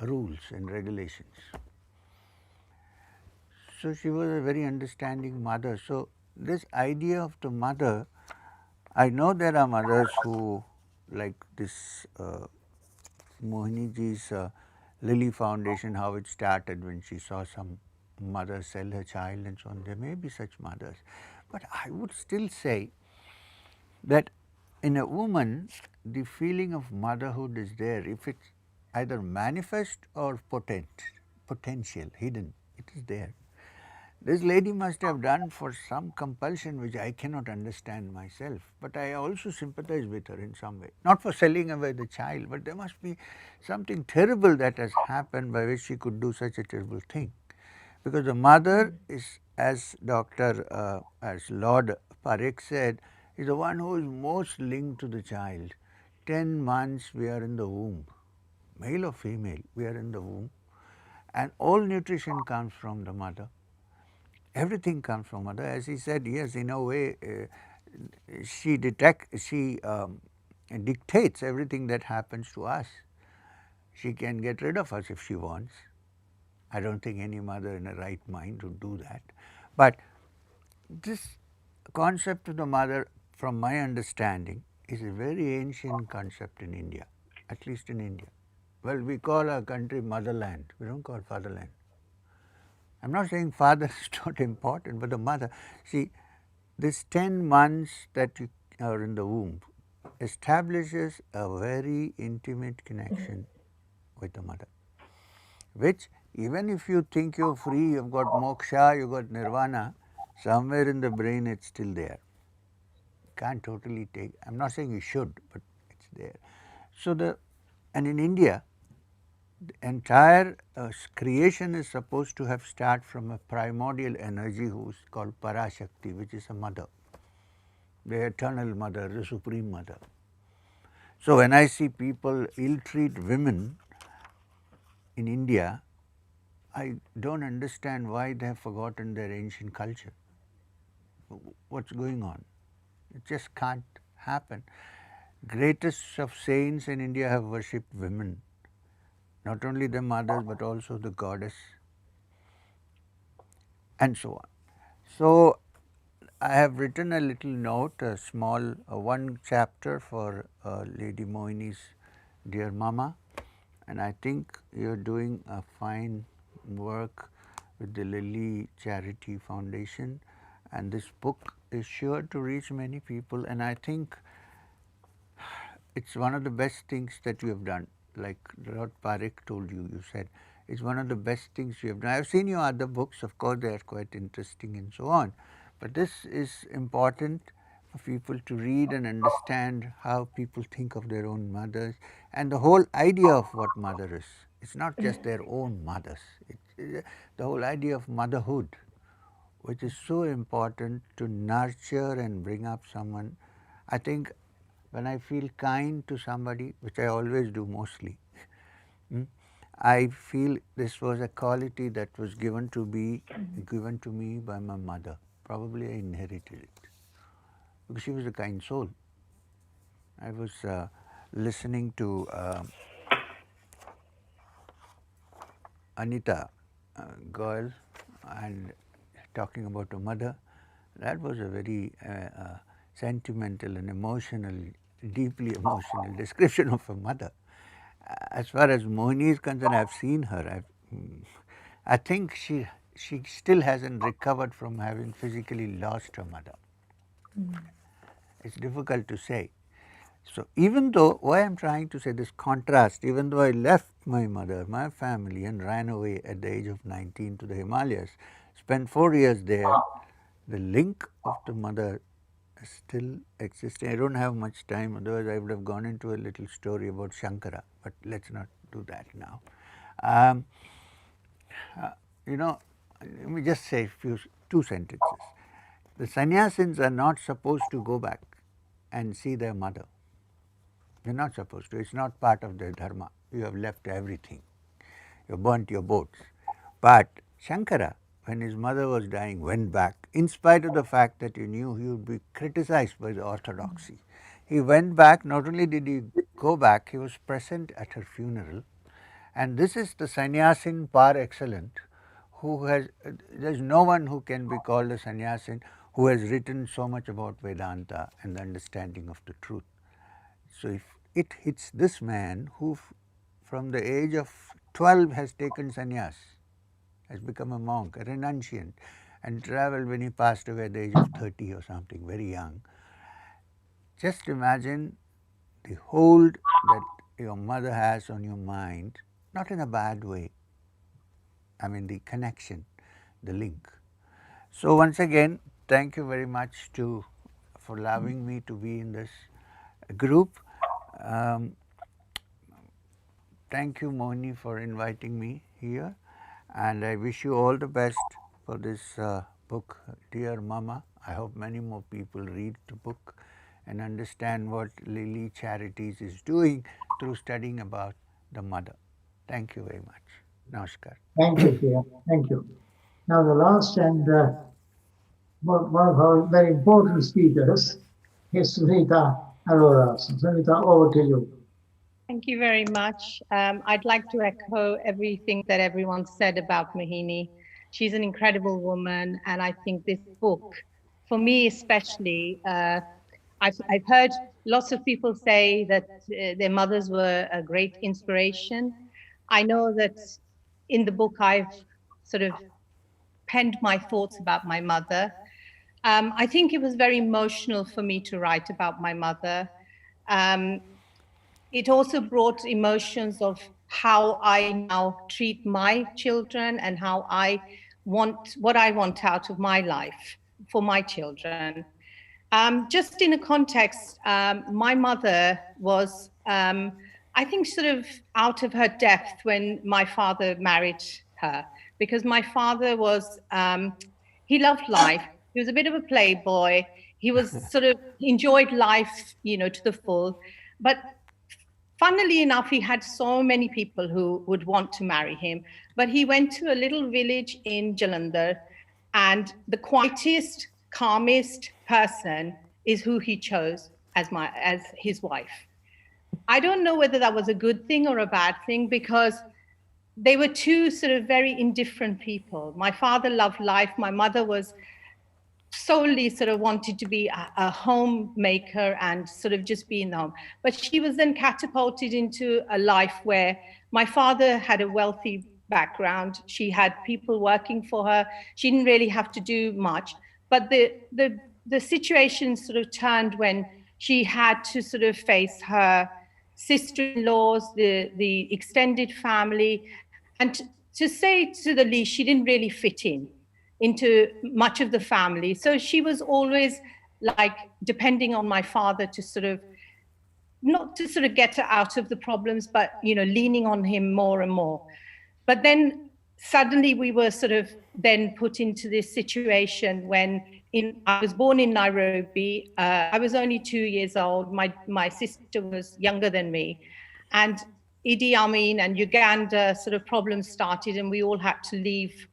S2: rules and regulations. So she was a very understanding mother. So this idea of the mother, I know there are mothers who, like this Mohiniji's Lily Foundation, how it started when she saw some mother sell her child and so on. There may be such mothers. But I would still say that in a woman, the feeling of motherhood is there. If it's either manifest or potential, hidden, it is there. This lady must have done for some compulsion which I cannot understand myself, but I also sympathize with her in some way. Not for selling away the child, but there must be something terrible that has happened by which she could do such a terrible thing. Because the mother is, as as Lord Parekh said, is the one who is most linked to the child. 10 months we are in the womb, male or female, we are in the womb, and all nutrition comes from the mother. Everything comes from mother. As he said, yes, in a way, she dictates everything that happens to us. She can get rid of us if she wants. I don't think any mother in a right mind would do that. But this concept of the mother, from my understanding, is a very ancient concept in India, at least in India. Well, we call our country motherland. We don't call fatherland. I'm not saying father is not important, but the mother. See, this 10 months that you are in the womb establishes a very intimate connection with the mother, which even if you think you're free, you've got moksha, you've got nirvana, somewhere in the brain it's still there. Can't totally take, I'm not saying you should, but it's there. So and in India, the entire creation is supposed to have started from a primordial energy who is called Parashakti, which is a mother, the eternal mother, the supreme mother. So when I see people ill-treat women in India, I don't understand why they have forgotten their ancient culture. What's going on? It just can't happen. Greatest of saints in India have worshipped women. Not only the mothers, but also the goddess, and so on. So I have written a little note, a small one chapter for Lady Mohini's dear mama, and I think you're doing a fine work with the Lily Charity Foundation, and this book is sure to reach many people, and I think it's one of the best things that you have done. Like Lord Parekh told you, you said, it's one of the best things you have done. I have seen your other books, of course, they are quite interesting and so on. But this is important for people to read and understand how people think of their own mothers and the whole idea of what mother is. It's not just their own mothers, it's the whole idea of motherhood. which is so important to nurture and bring up someone. I think when I feel kind to somebody, which I always do mostly, I feel this was a quality that was given to me by my mother. Probably I inherited it because she was a kind soul. I was listening to Anita girl and talking about her mother. That was a very sentimental and emotional, deeply emotional description of her mother. As far as Mohini is concerned, I've seen her. I think she still hasn't recovered from having physically lost her mother. It's difficult to say. So even though, why I'm trying to say this contrast, even though I left my mother, my family, and ran away at the age of 19 to the Himalayas, spent 4 years there, the link of the mother is still existing. I don't have much time, otherwise I would have gone into a little story about Shankara, but let's not do that now. You know, let me just say two sentences. The sannyasins are not supposed to go back and see their mother. You're not supposed to. It's not part of their dharma. You have left everything. You burnt your boats. But Shankara, when his mother was dying, went back, in spite of the fact that he knew he would be criticized by the orthodoxy. He went back. Not only did he go back, he was present at her funeral. And this is the sannyasin par excellence, who has, there's no one who can be called a sannyasin who has written so much about Vedanta and the understanding of the truth. So if it hits this man who from the age of 12 has taken sannyas, has become a monk, a renunciant, and traveled when he passed away at the age of 30 or something, very young. Just imagine the hold that your mother has on your mind, not in a bad way. I mean the connection, the link. So once again, thank you very much for allowing me to be in this group. Thank you, Mohini, for inviting me here, and I wish you all the best for this book, Dear Mama. I hope many more people read the book and understand what Lily Charities is doing through studying about the mother. Thank you very much. Namaskar.
S4: Thank you, Kriya. Thank you. Now the last and one of our very important speakers is Sunita Arora. So, Sunita, over to you.
S8: Thank you very much. I'd like to echo everything that everyone said about Mohini. She's an incredible woman, and I think this book, for me especially, I've heard lots of people say that their mothers were a great inspiration. I know that in the book I've sort of penned my thoughts about my mother. I think it was very emotional for me to write about my mother. It also brought emotions of how I now treat my children and how what I want out of my life for my children. Just in a context, my mother was, I think, sort of out of her depth when my father married her, because my father was, he loved life. He was a bit of a playboy. He was sort of enjoyed life, to the full. But funnily enough, he had so many people who would want to marry him. But he went to a little village in Jalandhar, and the quietest, calmest person is who he chose as his wife. I don't know whether that was a good thing or a bad thing, because they were two sort of very indifferent people. My father loved life. My mother was solely sort of wanted to be a homemaker and sort of just be in the home. But she was then catapulted into a life where my father had a wealthy background. She had people working for her. She didn't really have to do much. But the situation sort of turned when she had to sort of face her sister-in-laws, the extended family. And to say to the least, she didn't really fit into much of the family. So she was always like depending on my father to sort of, not to sort of get her out of the problems, but, leaning on him more and more. But then suddenly we were sort of then put into this situation when I was born in Nairobi. I was only 2 years old. My sister was younger than me. And Idi Amin and Uganda sort of problems started, and we all had to leave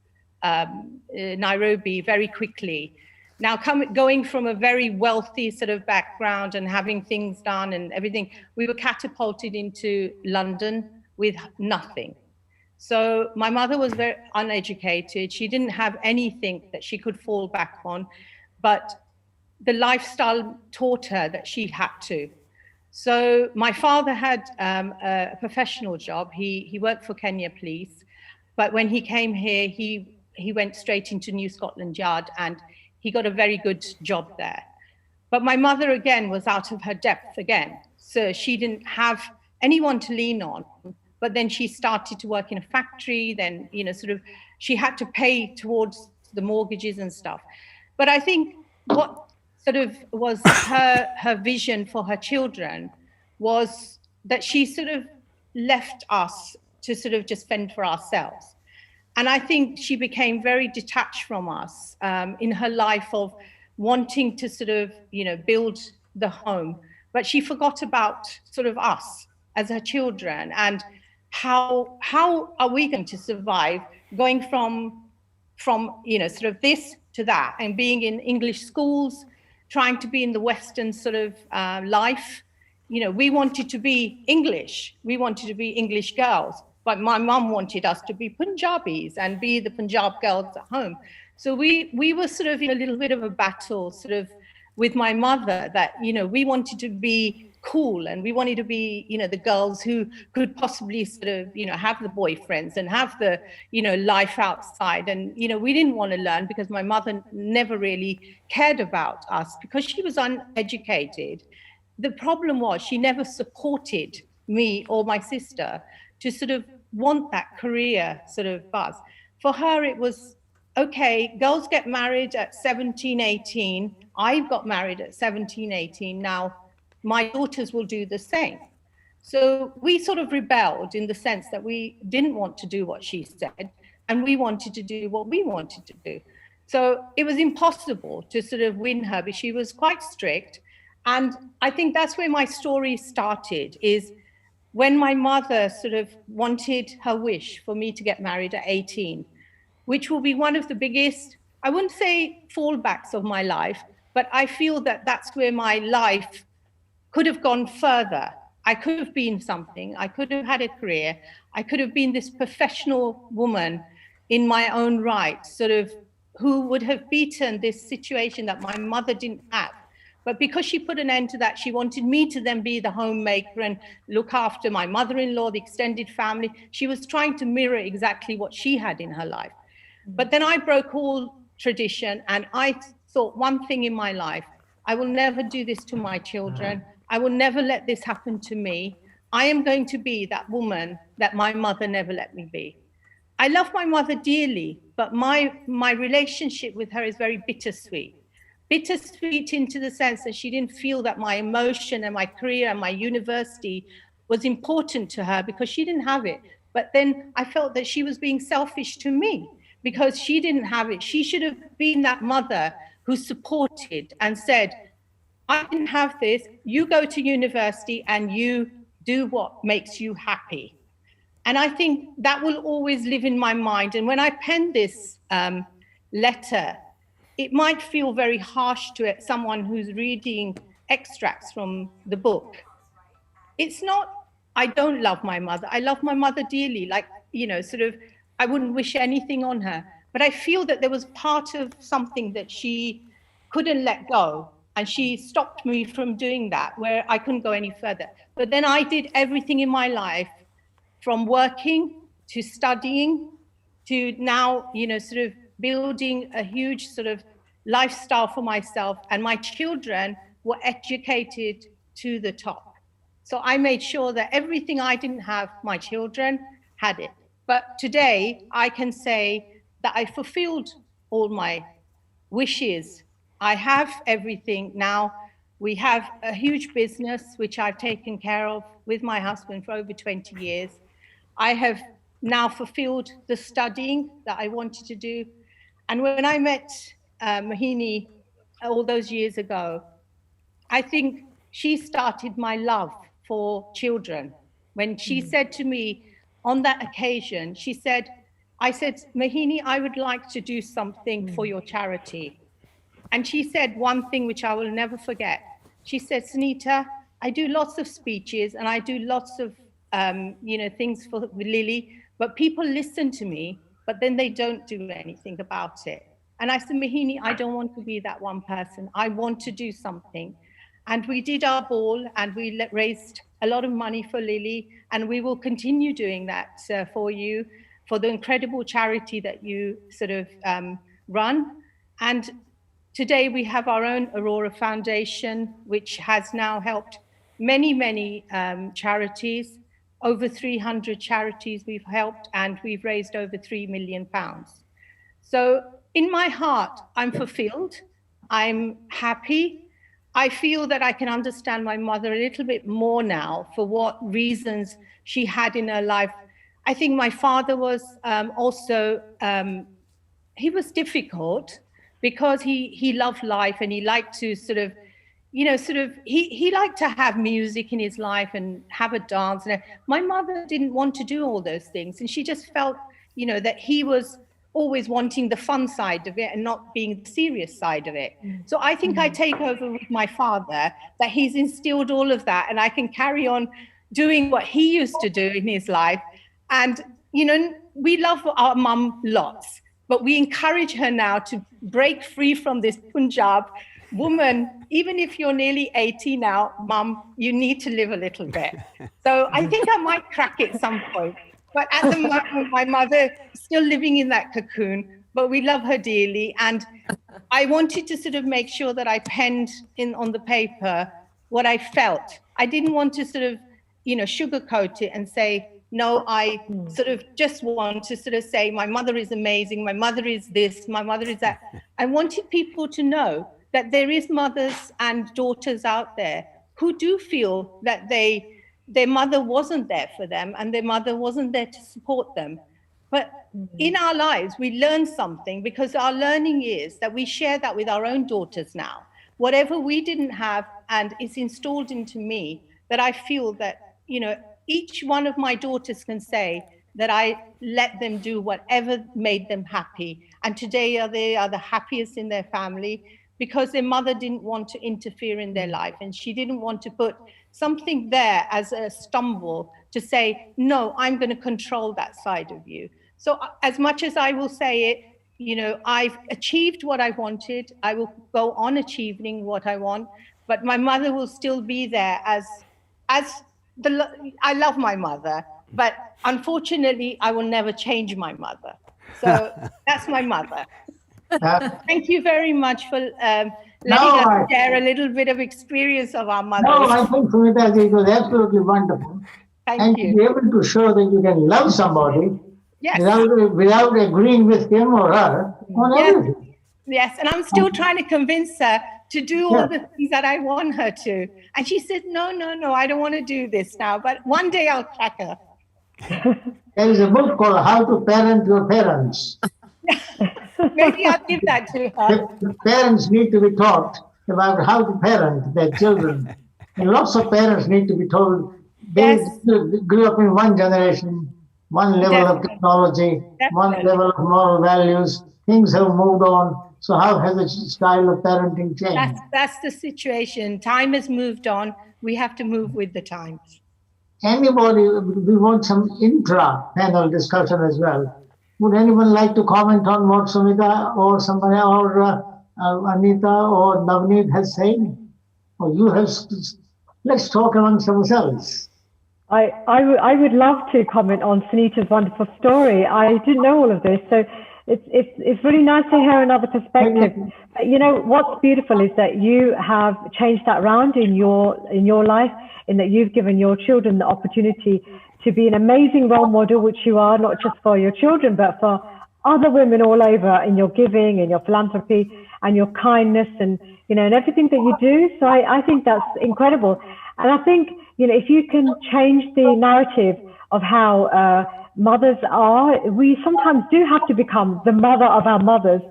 S8: Nairobi very quickly. Now, going from a very wealthy sort of background and having things done and everything, we were catapulted into London with nothing. So my mother was very uneducated. She didn't have anything that she could fall back on, but the lifestyle taught her that she had to. So my father had a professional job. He worked for Kenya Police, but when he came here, he went straight into New Scotland Yard, and he got a very good job there. But my mother, again, was out of her depth again. So she didn't have anyone to lean on. But then she started to work in a factory. Then, sort of, she had to pay towards the mortgages and stuff. But I think what sort of was her vision for her children was that she sort of left us to sort of just fend for ourselves. And I think she became very detached from us in her life of wanting to sort of, build the home. But she forgot about sort of us as her children, and how are we going to survive going from sort of this to that, and being in English schools, trying to be in the Western sort of life. We wanted to be English. We wanted to be English girls. But my mum wanted us to be Punjabis and be the Punjab girls at home. So we were sort of in a little bit of a battle sort of with my mother that, we wanted to be cool, and we wanted to be, the girls who could possibly sort of, have the boyfriends and have the, life outside. And, we didn't want to learn because my mother never really cared about us because she was uneducated. The problem was she never supported me or my sister to sort of want that career sort of buzz. For her, it was, okay, girls get married at 17, 18. I got married at 17, 18. Now, my daughters will do the same. So we sort of rebelled in the sense that we didn't want to do what she said, and we wanted to do what we wanted to do. So it was impossible to sort of win her, but she was quite strict. And I think that's where my story started, is when my mother sort of wanted her wish for me to get married at 18, which will be one of the biggest, I wouldn't say fallbacks of my life, but I feel that that's where my life could have gone further. I could have been something. I could have had a career. I could have been this professional woman in my own right, sort of, who would have beaten this situation that my mother didn't have. But because she put an end to that, she wanted me to then be the homemaker and look after my mother-in-law, the extended family. She was trying to mirror exactly what she had in her life. But then I broke all tradition, and I thought one thing in my life: I will never do this to my children. I will never let this happen to me. I am going to be that woman that my mother never let me be. I love my mother dearly, but my relationship with her is very bittersweet. Bittersweet into the sense that she didn't feel that my emotion and my career and my university was important to her because she didn't have it. But then I felt that she was being selfish to me because she didn't have it. She should have been that mother who supported and said, I didn't have this, you go to university and you do what makes you happy. And I think that will always live in my mind. And when I pen this letter, it might feel very harsh to someone who's reading extracts from the book. It's not, I don't love my mother. I love my mother dearly. Like, sort of, I wouldn't wish anything on her. But I feel that there was part of something that she couldn't let go. And she stopped me from doing that, where I couldn't go any further. But then I did everything in my life, from working to studying to now, sort of building a huge sort of lifestyle for myself. And my children were educated to the top. So I made sure that everything I didn't have, my children had it. But today I can say that I fulfilled all my wishes. I have everything now. We have a huge business, which I've taken care of with my husband for over 20 years. I have now fulfilled the studying that I wanted to do. And when I met Mohini all those years ago, I think she started my love for children. When she said to me on that occasion, I said, Mohini, I would like to do something for your charity. And she said one thing which I will never forget. She said, Sunita, I do lots of speeches and I do lots of things for Lily, but people listen to me, but then they don't do anything about it. And I said, Mohini, I don't want to be that one person. I want to do something. And we did our ball and we raised a lot of money for Lily, and we will continue doing that for you, for the incredible charity that you sort of run. And today we have our own Aurora Foundation, which has now helped many, many charities, over 300 charities we've helped, and we've raised over £3 million. So in my heart, I'm fulfilled, I'm happy. I feel that I can understand my mother a little bit more now for what reasons she had in her life. I think my father was also, he was difficult because he loved life and he liked to he liked to have music in his life and have a dance. And my mother didn't want to do all those things. And she just felt, that he was always wanting the fun side of it and not being the serious side of it. So I think I take over with my father, that he's instilled all of that and I can carry on doing what he used to do in his life. And, we love our mum lots, but we encourage her now to break free from this Punjab woman. Even if you're nearly 80 now, Mum, you need to live a little bit. So I think I might crack it some point. But at the moment, my mother is still living in that cocoon, but we love her dearly. And I wanted to sort of make sure that I penned on the paper what I felt. I didn't want to sort of, sugarcoat it and say, no, I sort of just want to sort of say, my mother is amazing, my mother is this, my mother is that. I wanted people to know that there is mothers and daughters out there who do feel that their mother wasn't there for them and their mother wasn't there to support them. But in our lives, we learn something, because our learning is that we share that with our own daughters now. Whatever we didn't have, and it's installed into me, that I feel that, each one of my daughters can say that I let them do whatever made them happy. And today they are the happiest in their family, because their mother didn't want to interfere in their life. And she didn't want to put something there as a stumble to say, no, I'm going to control that side of you. So as much as I will say it, I've achieved what I wanted. I will go on achieving what I want, but my mother will still be there I love my mother, but unfortunately, I will never change my mother. So that's my mother. Thank you very much for letting us share a little bit of experience of our mothers.
S4: No, I think, Sunita, it was absolutely wonderful.
S8: Thank you.
S4: To be able to show that you can love somebody without agreeing with him or her on everything.
S8: Yes, and I'm still trying to convince her to do all the things that I want her to. And she said, no, I don't want to do this now, but one day I'll crack her.
S4: There is a book called How to Parent Your Parents.
S8: Maybe I'll give that to her.
S4: The parents need to be taught about how to parent their children. And lots of parents need to be told they grew up in one generation, one level of technology, one level of moral values. Things have moved on. So how has the style of parenting changed?
S8: That's the situation. Time has moved on. We have to move with the times.
S4: Anybody, we want some intra-panel discussion as well. Would anyone like to comment on what Sunita or somebody or Anita or Navneet has said? Or you have, let's talk amongst ourselves.
S7: I would love to comment on Sunita's wonderful story. I didn't know all of this, so it's really nice to hear another perspective. But what's beautiful is that you have changed that around in your life, in that you've given your children the opportunity to be an amazing role model, which you are, not just for your children, but for other women all over, in your giving, in your philanthropy, and your kindness, and and everything that you do. So I think that's incredible. And I think if you can change the narrative of how we sometimes do have to become the mother of our mothers.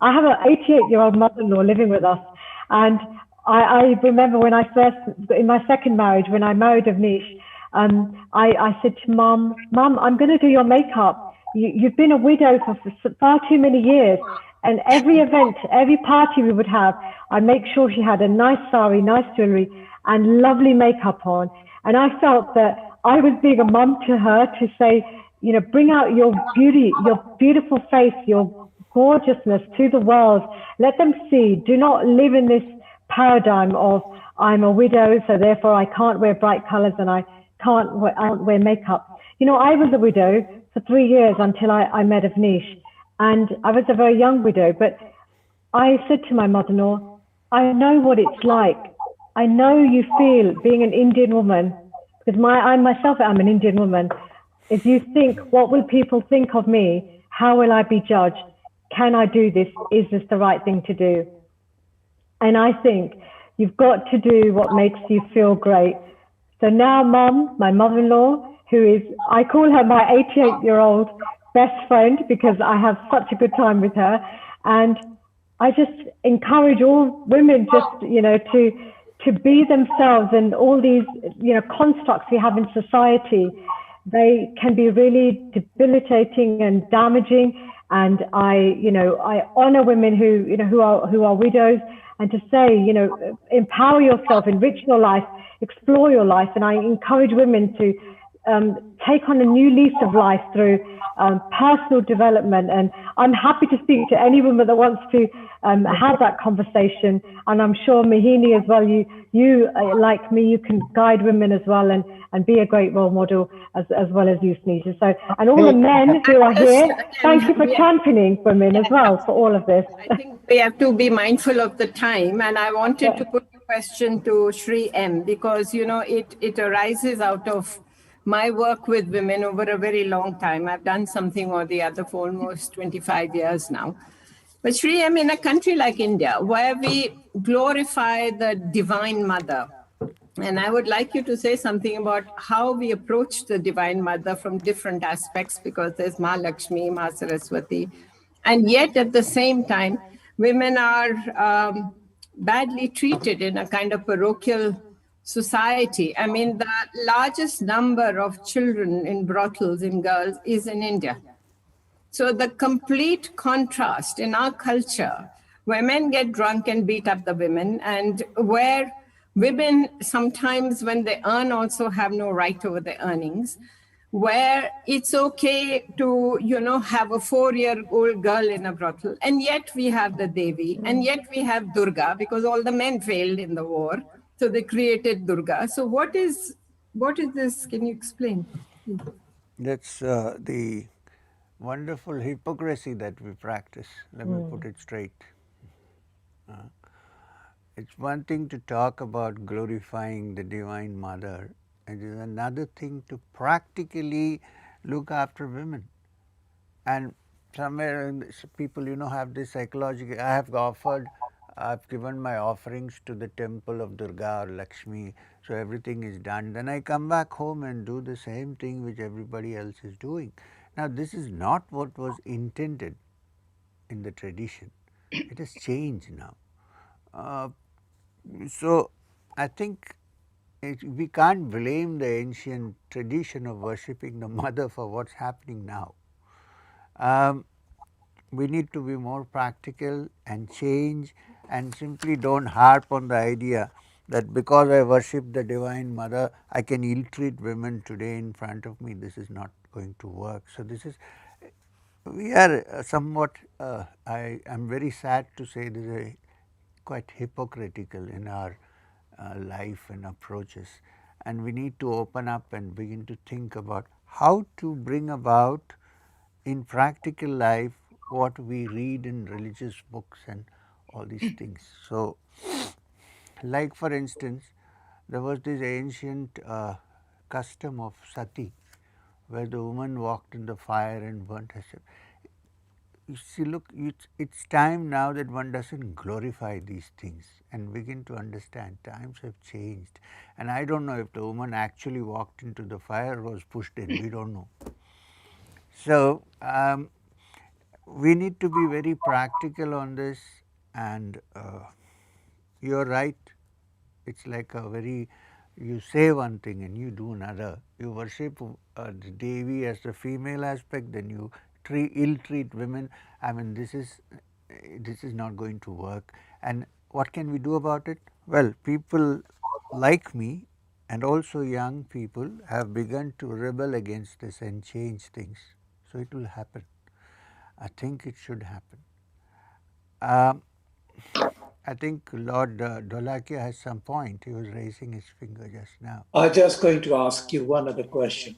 S7: I have an 88-year-old mother-in-law living with us, and I remember when in my second marriage, when I married Avnish, I said to Mum, I'm going to do your makeup. You've been a widow for far too many years. And every event, every party we would have, I'd make sure she had a nice sari, nice jewelry, and lovely makeup on. And I felt that I was being a mum to her to say, bring out your beauty, your beautiful face, your gorgeousness to the world. Let them see. Do not live in this paradigm of I'm a widow, so therefore I can't wear bright colors and I can't wear makeup. I was a widow for 3 years until I met Avnish. And I was a very young widow, but I said to my mother-in-law, I know what it's like. I know you feel being an Indian woman, because I myself am an Indian woman. If you think, what will people think of me? How will I be judged? Can I do this? Is this the right thing to do? And I think you've got to do what makes you feel great. So now Mum, my mother-in-law, I call her my 88-year-old best friend because I have such a good time with her. And I just encourage all women just, to be themselves, and all these, constructs we have in society, they can be really debilitating and damaging. And I honor women who are widows, and to say, empower yourself, enrich your life, explore your life. And I encourage women to take on a new lease of life through personal development. And I'm happy to speak to any woman that wants to have that conversation. And I'm sure Mohini as well, you like me, you can guide women as well and be a great role model as well as you, Sunita. So, and all the men who are here, thank you for championing women as well for all of this.
S1: I think we have to be mindful of the time. And I wanted to put a question to Shri M, because, it arises out of my work with women over a very long time. I've done something or the other for almost 25 years now. But Shri, I'm in a country like India, where we glorify the Divine Mother. And I would like you to say something about how we approach the Divine Mother from different aspects, because there's Ma Lakshmi, Ma Saraswati. And yet at the same time, women are badly treated in a kind of parochial society. I mean, the largest number of children in brothels, in girls, is in India. So the complete contrast in our culture, where men get drunk and beat up the women, and where women sometimes, when they earn, also have no right over their earnings, where it's okay to, have a 4-year-old girl in a brothel, and yet we have the Devi, and yet we have Durga, because all the men failed in the war. So they created Durga. So what is this? Can you explain?
S2: That's the wonderful hypocrisy that we practice. Let me put it straight. It's one thing to talk about glorifying the Divine Mother. It is another thing to practically look after women. And somewhere people, have this psychological, I've given my offerings to the temple of Durga or Lakshmi, so everything is done. Then I come back home and do the same thing which everybody else is doing. Now, this is not what was intended in the tradition. It has changed now. So, I think we can't blame the ancient tradition of worshipping the mother for what's happening now. We need to be more practical and change, and simply don't harp on the idea that because I worship the Divine Mother, I can ill-treat women today in front of me. This is not going to work. So, we are somewhat, I am very sad to say, this is quite hypocritical in our life and approaches, and we need to open up and begin to think about how to bring about in practical life what we read in religious books and all these things. So, like for instance, there was this ancient custom of sati, where the woman walked in the fire and burnt herself. You see, look, it's time now that one doesn't glorify these things and begin to understand times have changed. And I don't know if the woman actually walked into the fire or was pushed in, we don't know. So, we need to be very practical on this, and you are right. It's like a very, you say one thing and you do another. You worship the Devi as the female aspect, then you ill treat women. I mean, this is not going to work. And what can we do about it? Well, people like me and also young people have begun to rebel against this and change things. So it will happen. I think it should happen. I think Lord Dholakia has some point. He was raising his finger just now.
S3: I'm just going to ask you one other question,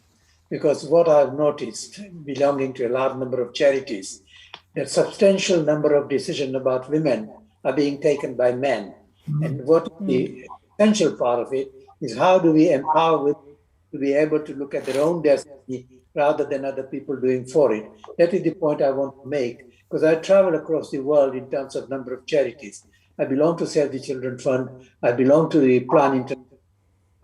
S3: because what I've noticed, belonging to a large number of charities, that substantial number of decisions about women are being taken by men. And what the essential part of it is, how do we empower women to be able to look at their own destiny rather than other people doing for it? That is the point I want to make, because I travel across the world in terms of number of charities. I belong to Save the Children Fund. I belong to the Plan International.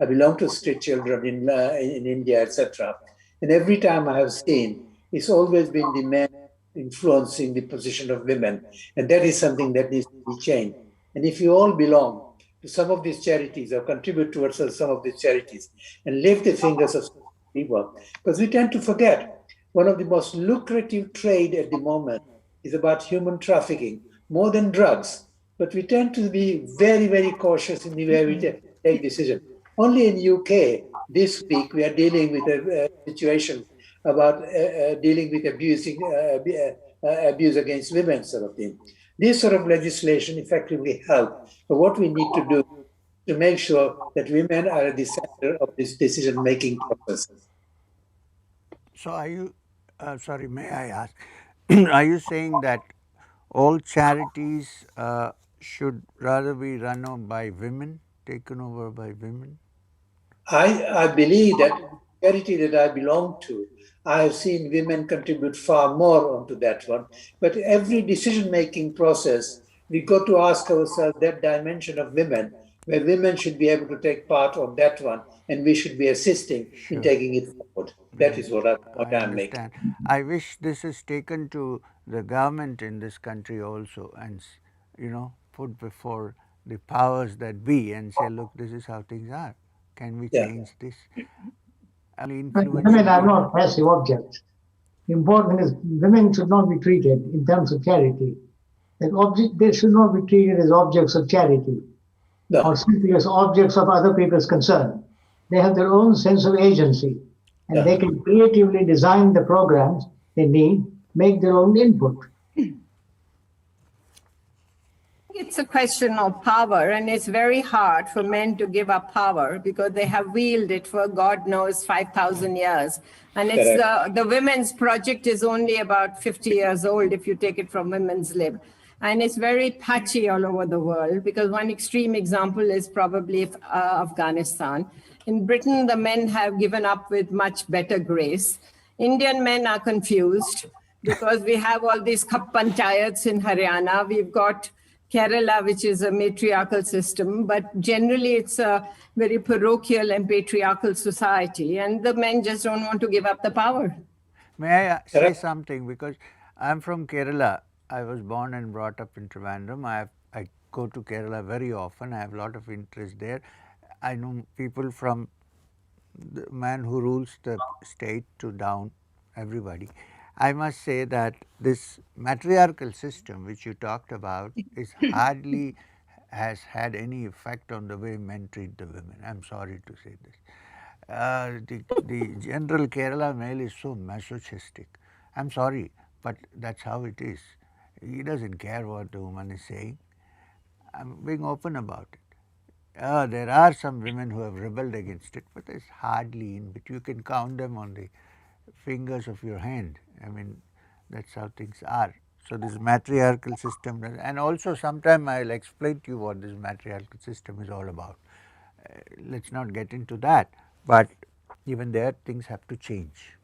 S3: I belong to Street Children in India, etc. And every time I have seen, it's always been the men influencing the position of women. And that is something that needs to be changed. And if you all belong to some of these charities or contribute towards some of these charities and lift the fingers of people, because we tend to forget one of the most lucrative trade at the moment is about human trafficking, more than drugs. But we tend to be very, very cautious in the way we take decisions. Only in UK this week we are dealing with a situation about dealing with abuse against women, sort of thing. This sort of legislation effectively help. But what we need to do to make sure that women are at the center of this decision-making process.
S2: So are you, sorry, may I ask, are you saying that all charities should rather be run by women, taken over by women?
S3: I believe that the charity that I belong to, I have seen women contribute far more onto that one. But every decision-making process, we got to ask ourselves that dimension of women, where women should be able to take part on that one, and we should be assisting in taking it forward. That is what I'm making.
S2: I wish this is taken to the government in this country also, and put before the powers that be and say, look, this is how things are. Can we change this?
S4: Women are not passive objects. Important is women should not be treated in terms of charity. They should not be treated as objects of charity or simply as objects of other people's concern. They have their own sense of agency, and they can creatively design the programs they need, make their own input.
S1: It's a question of power, and it's very hard for men to give up power because they have wielded it for God knows 5,000 years. And it's the women's project is only about 50 years old if you take it from women's lib. And it's very patchy all over the world, because one extreme example is probably Afghanistan. In Britain, the men have given up with much better grace. Indian men are confused because we have all these Khap Panchayats in Haryana. We've got Kerala, which is a matriarchal system, but generally it's a very parochial and patriarchal society, and the men just don't want to give up the power.
S2: May I say something? Because I'm from Kerala. I was born and brought up in Trivandrum. I go to Kerala very often. I have a lot of interest there. I know people from the man who rules the state to down, everybody. I must say that this matriarchal system which you talked about is hardly has had any effect on the way men treat the women. I'm sorry to say this. The general Kerala male is so masochistic. I'm sorry, but that's how it is. He doesn't care what the woman is saying. I'm being open about it. There are some women who have rebelled against it, but it's hardly in, but you can count them on the fingers of your hand. I mean, that's how things are. So this matriarchal system, and also sometime I'll explain to you what this matriarchal system is all about. Let's not get into that, but even there things have to change.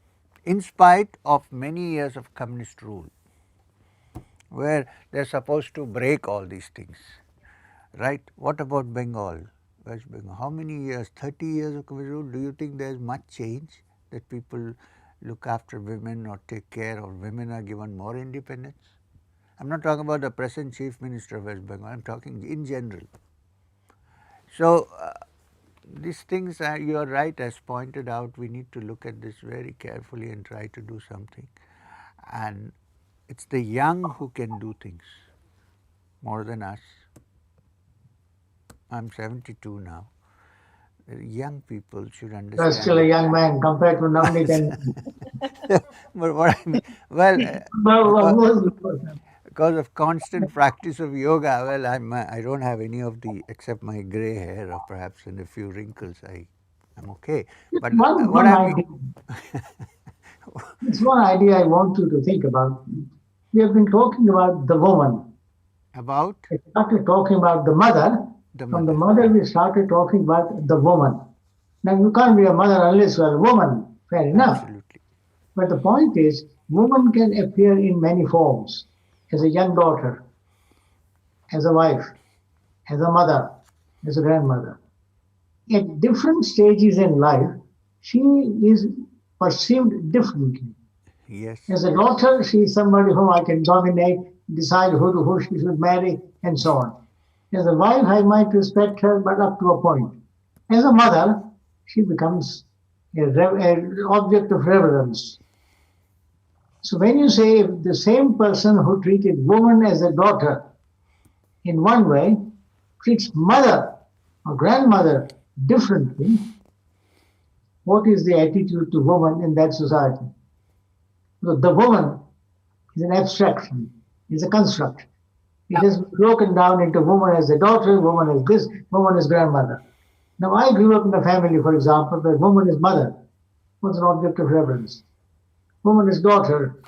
S2: In spite of many years of communist rule, where they're supposed to break all these things, right? What about Bengal, West Bengal? How many years? 30 years of communist rule? Do you think there's much change that people look after women or take care, or women are given more independence? I'm not talking about the present Chief Minister of West Bengal, I'm talking in general. So, these things, you are right, as pointed out, we need to look at this very carefully and try to do something. And it's the young who can do things more than us. I'm 72 now. The young people should understand.
S4: You're still a young man compared to Navneet and
S2: But what I mean, well, because of constant practice of yoga, well, I don't have any of the, except my gray hair or perhaps and a few wrinkles, I'm okay. But what I mean,
S4: it's one idea I want you to think about. We have been talking about the woman.
S2: About?
S4: We started talking about the mother. From the mother, we started talking about the woman. Now, you can't be a mother unless you are a woman. Fair enough.
S2: Absolutely.
S4: But the point is, woman can appear in many forms. As a young daughter, as a wife, as a mother, as a grandmother. At different stages in life, she is perceived differently.
S2: Yes.
S4: As a daughter, she is somebody whom I can dominate, decide who she should marry, and so on. As a wife, I might respect her, but up to a point. As a mother, she becomes an object of reverence. So when you say the same person who treated woman as a daughter in one way treats mother or grandmother differently, what is the attitude to woman in that society? So the woman is an abstraction, is a construct. It is broken down into woman as a daughter, woman as this, woman as grandmother. Now I grew up in a family, for example, where woman is mother was an object of reverence. Woman is daughter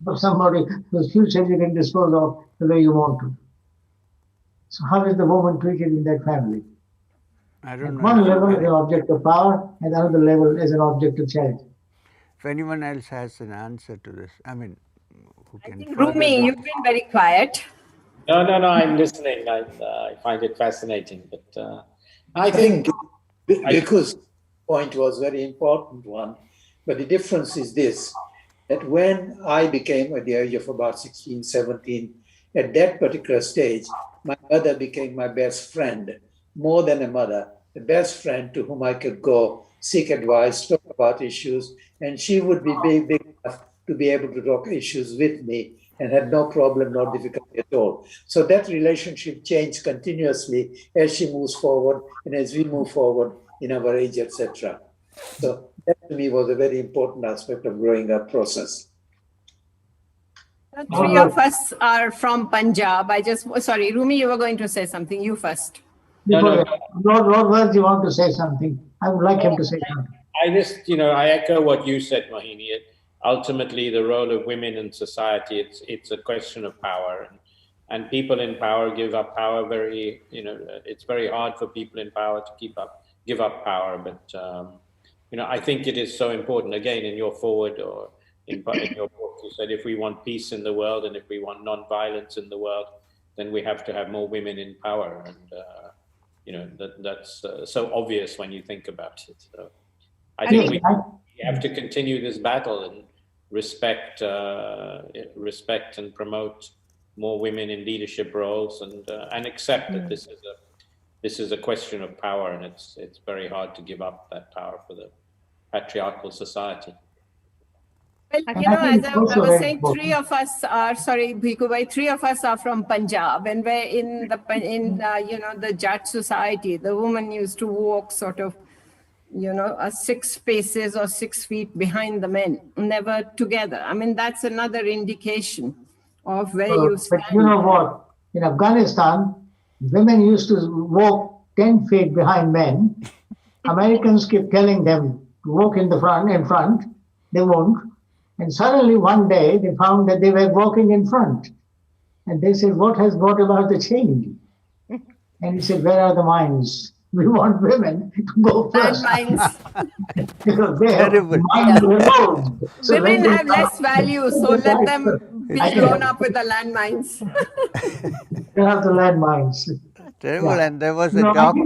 S4: of somebody whose future you can dispose of the way you want to. So how is the woman treated in that family?
S2: I don't know.
S4: One level is an object of power, and another level is an object of charity.
S2: If anyone else has an answer to this, I mean, who can?
S1: I think, Rumi, you've been very quiet.
S6: No, I'm listening. I find it fascinating. But
S3: I think because point was very important one, but the difference is this, that when I became at the age of about 16, 17, at that particular stage, my mother became my best friend, more than a mother, the best friend to whom I could go, seek advice, talk about issues, and she would be big enough to be able to talk issues with me and had no problem, no difficulty at all. So that relationship changed continuously as she moves forward and as we move forward in our age, etc. So that to me was a very important aspect of growing up process.
S1: Three of us are from Punjab. Sorry, Rumi, you were going to say something. You first.
S4: Lord Words, you want to say something? I would like him to say something.
S6: I echo what you said, Mohini. Ultimately, the role of women in society, it's a question of power. And people in power give up power it's very hard for people in power to give up power. But, I think it is so important, again, in your forward or in your book, you said if we want peace in the world and if we want non-violence in the world, then we have to have more women in power. And, that's so obvious when you think about it. So I think we have to continue this battle and respect and promote more women in leadership roles and accept that this is a question of power, and it's very hard to give up that power for the patriarchal society.
S1: Well, as I was saying, three of us are from Punjab, and we're in the Jat society, the woman used to walk sort of, 6 paces or 6 feet behind the men, never together. I mean, that's another indication of where you stand.
S4: But you know what? In Afghanistan, women used to walk 10 feet behind men. Americans kept telling them to walk in front. They won't. And suddenly one day they found that they were walking in front. And they said, what has brought about the change? And he said, where are the mines? We want women to go first. Because they have mines alone.
S1: So women have less value, so let them be grown up with the landmines.
S4: They have the landmines.
S2: Terrible. Yeah. And there was a doctor.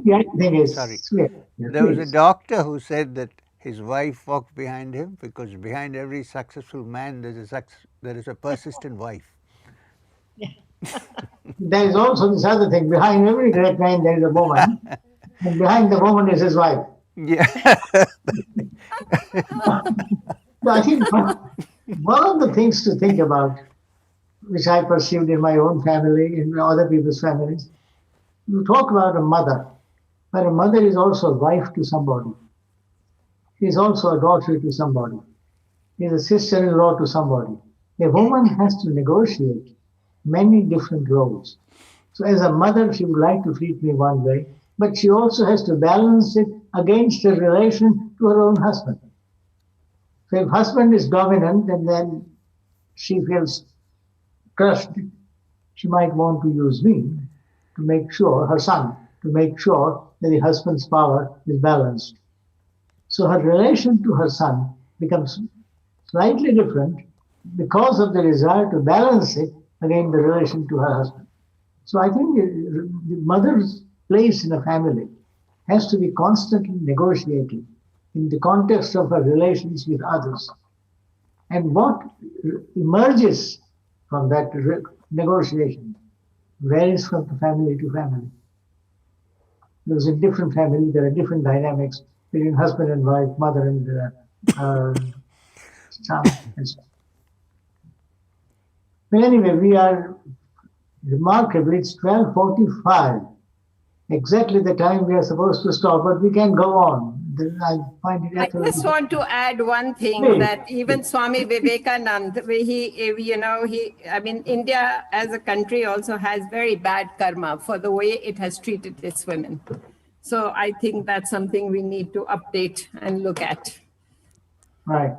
S2: There was a doctor who said that his wife walked behind him, because behind every successful man there is a persistent wife.
S4: There is also this other thing. Behind every great man, there is a woman. And behind the woman is his wife.
S2: Yeah.
S4: So I think one of the things to think about, which I perceived in my own family, in other people's families, you talk about a mother, but a mother is also a wife to somebody. She is also a daughter to somebody. She is a sister-in-law to somebody. A woman has to negotiate many different roles. So as a mother, she would like to treat me one way, but she also has to balance it against her relation to her own husband. So if husband is dominant and then she feels crushed, she might want to use me to make sure, her son, to make sure that the husband's power is balanced. So her relation to her son becomes slightly different because of the desire to balance it against the relation to her husband. So I think the mother's place in a family has to be constantly negotiating in the context of her relations with others. And what emerges from that negotiation varies from family to family. Because in different families, there are different dynamics between husband and wife, mother and son, and so on. But anyway, we are remarkably, it's 12:45, exactly the time we are supposed to stop, but we can go on. I find it
S1: I just want to add one thing, that even Swami Vivekananda, India as a country also has very bad karma for the way it has treated its women. So I think that's something we need to update and look at.
S4: Right.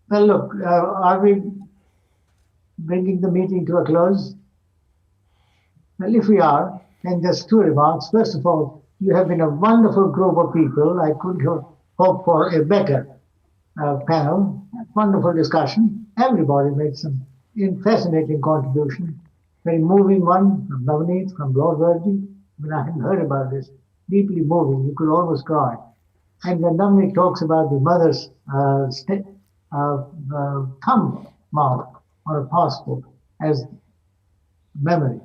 S4: Well, look, are we bringing the meeting to a close? Well, if we are, then just two remarks. First of all, you have been a wonderful group of people. I couldn't have hoped for a better panel. Wonderful discussion. Everybody made some fascinating contribution. Very moving one from Navneet, from Lord Virgin. I hadn't heard about this. Deeply moving. You could almost cry. And when Navneet talks about the mother's thumb mark on a passport as memory,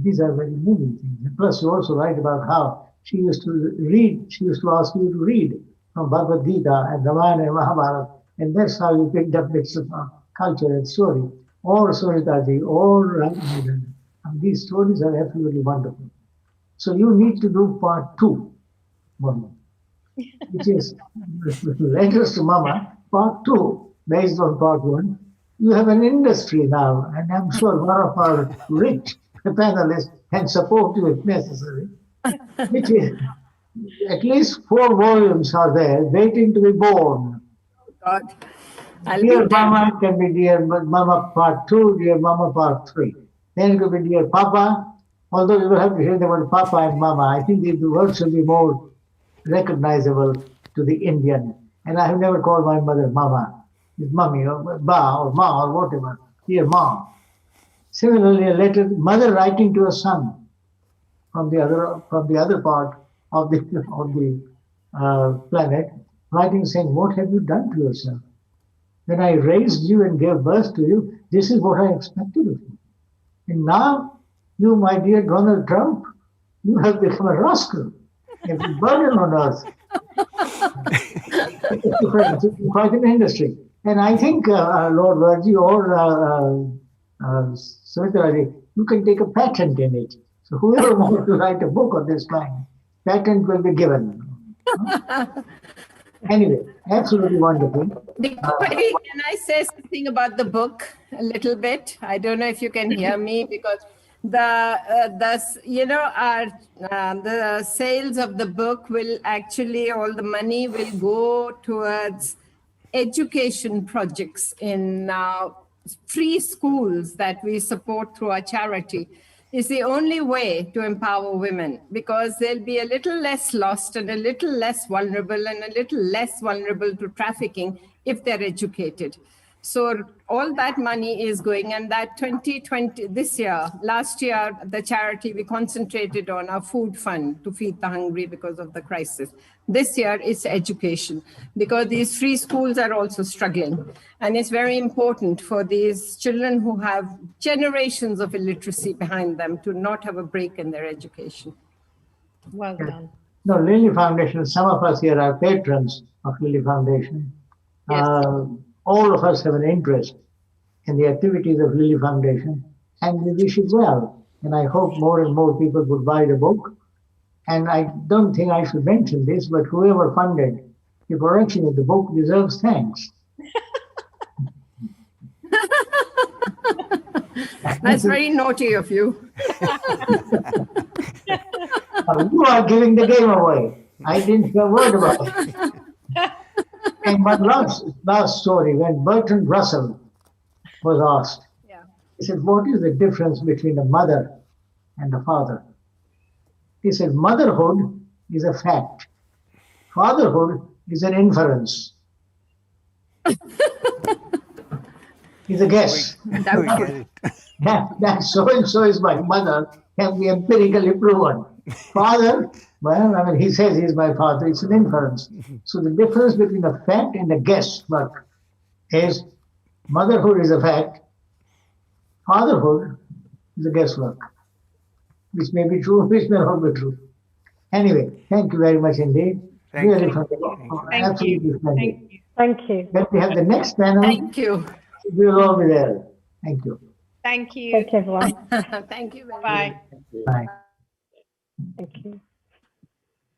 S4: these are very moving things. And plus, you also write about how she used to read, she used to ask you to read from Bhagavad Gita and Ramayana and Mahabharata, and that's how you picked up bits of culture and story. Or Sunita, or these stories are absolutely wonderful. So you need to do part 2, Mama, which is Letters to Mama, part 2, based on part 1. You have an industry now, and I'm sure one of our rich panelists can support you if necessary. Which is, at least 4 volumes are there waiting to be born.
S1: God,
S4: Dear Mama can be Dear Mama part 2, Dear Mama part 3. Then it could be Dear Papa, although you will have to hear the word Papa and Mama. I think the words will be more recognizable to the Indian. And I have never called my mother Mama. It's Mummy or Ba or Ma or whatever. Dear Ma. Similarly, a letter, mother writing to a son from the other part of the planet, writing saying, "What have you done to yourself? When I raised you and gave birth to you, this is what I expected of you. And now, you, my dear Donald Trump, you have become a rascal, a burden on earth." It's quite an industry. And I think Lord Virji or Sunita, you can take a patent in it. So whoever wants to write a book of this kind, patent will be given. Anyway, absolutely wonderful.
S1: Can I say something about the book a little bit? I don't know if you can hear me, because the sales of the book will actually, all the money will go towards education projects in free schools that we support through our charity. Is the only way to empower women, because they'll be a little less lost and a little less vulnerable and a little less vulnerable to trafficking if they're educated. So all that money is going, and that 2020, last year, the charity, we concentrated on our food fund to feed the hungry because of the crisis. This year it's education, because these free schools are also struggling. And it's very important for these children who have generations of illiteracy behind them to not have a break in their education.
S8: Well done.
S4: No, Lily Foundation, some of us here are patrons of Lily Foundation.
S8: Yes.
S4: All of us have an interest in the activities of Lily Foundation, and we wish it well. And I hope more and more people would buy the book. And I don't think I should mention this, but whoever funded the production of the book deserves thanks.
S1: That's very naughty of you.
S4: You are giving the game away. I didn't hear a word about it. And my last story, when Bertrand Russell was asked, he said, what is the difference between a mother and a father? He said, motherhood is a fact. Fatherhood is an inference. He's a guess. That so-and-so is my mother can be empirically proven. Father, well, I mean, he says he's my father. It's an inference. So the difference between a fact and a guesswork is motherhood is a fact. Fatherhood is a guesswork, which may be true, which may not be true. Anyway, thank you very much indeed. Really absolutely splendid.
S7: Thank you.
S4: Then we have the next panel.
S1: Thank you.
S4: We'll all be there. Thank you.
S8: Thank you.
S7: Thank you, everyone.
S1: Thank you very much.
S8: Bye.
S4: Bye.
S7: Thank you.